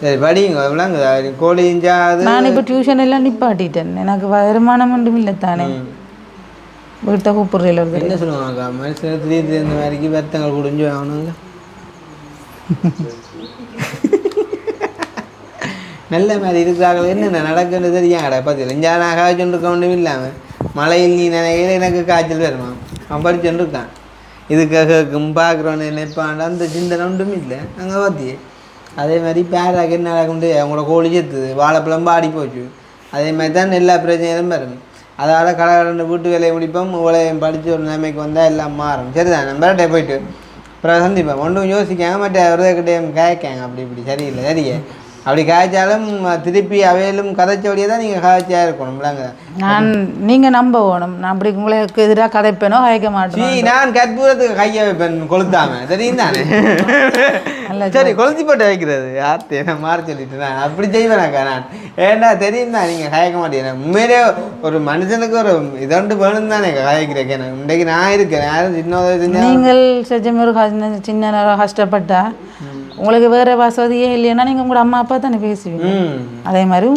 சரி படிங்க எவ்வளோங்க கோழிஞ்சா அது
நான் இப்போ டியூஷன் எல்லாம் நிப்பாட்டிட்டேன் எனக்கு வருமானம் ஒன்றும் இல்லை தானே வீட்டை கூப்பிட்றீல
என்ன சொல்லுவாங்க மனுஷன் திடீர்னு இந்த மாதிரிக்கு வெத்தங்கள் குடிஞ்சு ஆகணுங்க நல்ல மாதிரி இருக்கிறார்கள் என்னென்ன நடக்குன்னு தெரியும் கடை பார்த்து இஞ்சா நான் காய்ச்சல் இருக்க ஒன்றும் இல்லாமல் மழையில் நீ நினைக்கிற எனக்கு காய்ச்சல் வருமா அவன் படிச்சுட்டு இருக்கான் இதுக்காக பார்க்குறோன்னு நினைப்பான் அந்த சிந்தனை ஒன்றும் இல்லை அங்கே பார்த்தியே அதே மாதிரி பேராக என்ன நடக்குண்டு அவங்களோட கோழி செத்துது வாழைப்பழம் பாடி போச்சு அதே மாதிரி தான் எல்லா பிரச்சனையும் வரும் அதால் கடை வீட்டு வேலையை முடிப்போம் உங்களையும் படித்து ஒரு நிலைமைக்கு வந்தால் எல்லாம் மாறும் சரிதான் நம்பர்கிட்ட போயிட்டு அப்புறம் சந்திப்பேன் ஒன்றும் யோசிக்காங்க மற்ற ஒருத்தர்கிட்டையும் காய்க்காங்க அப்படி இப்படி சரியில்லை சரியே அப்படி காய்ச்சாலும் திருப்பி அவையிலும் கதைச்சபடியே தான் நீங்கள் காய்ச்சியாக இருக்கணும்லாங்க
நான் நீங்கள் நம்ப வேணும் நான் அப்படி உங்களுக்கு எதிராக கதைப்பேனோ காய்க்க மாட்டேன்
நான் கற்பூரத்துக்கு கையை வைப்பேன் கொளுத்தாம தெரியும் தானே சரி கொளுத்தி போட்டு வைக்கிறது ஆர்த்தி நான் மாற சொல்லிட்டு நான் அப்படி செய்வேனாக்கா நான் ஏண்டா தெரியும் தான் நீங்கள் காய்க்க மாட்டேன் உண்மையிலே ஒரு மனுஷனுக்கு ஒரு இதொண்டு வேணும் தானே காய்க்கிறேன் எனக்கு இன்றைக்கு நான் இருக்கேன் யாரும் சின்ன
நீங்கள் செஞ்ச ஒரு சின்ன கஷ்டப்பட்டா உங்களுக்கு வேற வசதியே இல்லைன்னா நீங்க உங்களோட அம்மா அப்பா தானே பேசுவீங்க அதே மாதிரி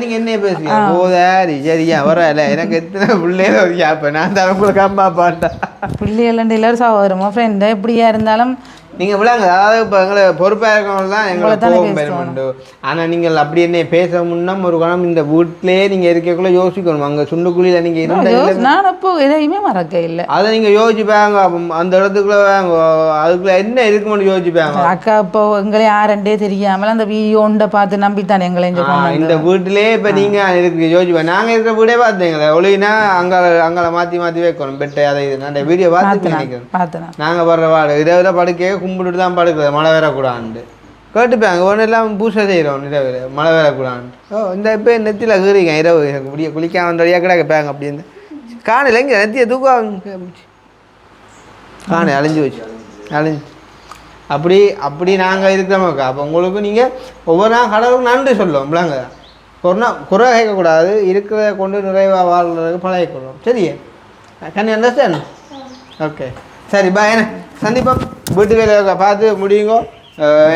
நீங்க என்ன பேசுவீங்க போதாரி சரியா வரல எனக்கு எத்தனை பிள்ளைகள் ஒரு அப்ப நான் தான் உங்களுக்கு அம்மா அப்பாட்டா
பிள்ளைகள் எல்லாரும் சகோதரமா ஃப்ரெண்டு எப்படியா இருந்தாலும்
நீங்கள் விளாங்க அதாவது இப்போ எங்களை பொறுப்பாக இருக்கவங்க தான் எங்களை கோபம் பெருமண்டு ஆனால் நீங்கள் அப்படி என்ன பேச முன்னம் ஒரு கணம் இந்த வீட்டிலே நீங்கள் இருக்கக்குள்ளே யோசிக்கணும் அங்கே சுண்டுக்குழியில் நீங்கள் இருந்தால்
நான் அப்போ எதையுமே மறக்க இல்லை
அதை நீங்கள் யோசிப்பாங்க அந்த இடத்துக்குள்ளே வாங்க அதுக்குள்ளே என்ன இருக்குன்னு யோசிப்பாங்க
அக்கா இப்போ எங்களை யாருண்டே தெரியாமல் அந்த வீடியோண்ட பார்த்து நம்பித்தானே எங்களை
இந்த வீட்டிலே இப்போ நீங்கள் இருக்கு யோசிப்பேன் நாங்கள் இருக்கிற வீடே பார்த்தீங்களே ஒளினா அங்கே மாற்றி வைக்கணும் பெட்டை அதை இது நான் வீடியோ பார்த்து நினைக்கிறேன் நாங்கள் படுற வாடு இரவில் படுக்கே கும்பிட்டுட்டு தான் படுக்கிறது மழை வரக்கூடாது கேட்டுப்பேன் ஒன்று எல்லாம் பூசை செய்கிறோம் இரவு மழை வரக்கூடாது இந்த இப்போ நெத்தியில் கீறிங்க இரவு முடிய குளிக்காம வந்தடியாக கிடக்கப்பேங்க அப்படின்னு காணையில் எங்கே நெத்தியை தூக்கம் காணே அழிஞ்சு வச்சு அழிஞ்சு அப்படி அப்படி நாங்கள் இருக்கிறோமாக்கா. அப்போ உங்களுக்கு நீங்கள் ஒவ்வொரு நாள் கடவுளுக்கு நன்றி சொல்லுவோம் பிள்ளைங்க. குறை கேட்கக்கூடாது, இருக்கிறத கொண்டு நிறைவாக வாழ்றதுக்கு பழகிக்கொள்வோம். சரியே கேன் யூ அண்டர்ஸ்டாண்ட்? ஓகே சரி பாய். என்ன சந்திப்போம். வீட்டு வேலை பார்த்து முடியுங்கோ.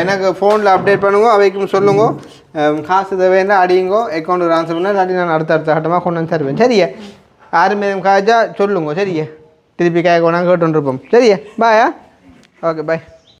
எனக்கு ஃபோனில் அப்டேட் பண்ணுங்க, அவைக்கும் சொல்லுங்க. காசு தேவைன்னா அடியுங்கோ, அக்கௌண்ட்டு ட்ரான்ஸ்ஃபர் பண்ணால் இல்லாட்டி நான் அடுத்த கட்டமாக கொண்டு வந்து தருவேன். சரியே யாருமே காய்ச்சா சொல்லுங்க. சரியே திருப்பி கேட்க வேணாம் கேட்டுருப்போம். சரியே பாயா. Okay bye.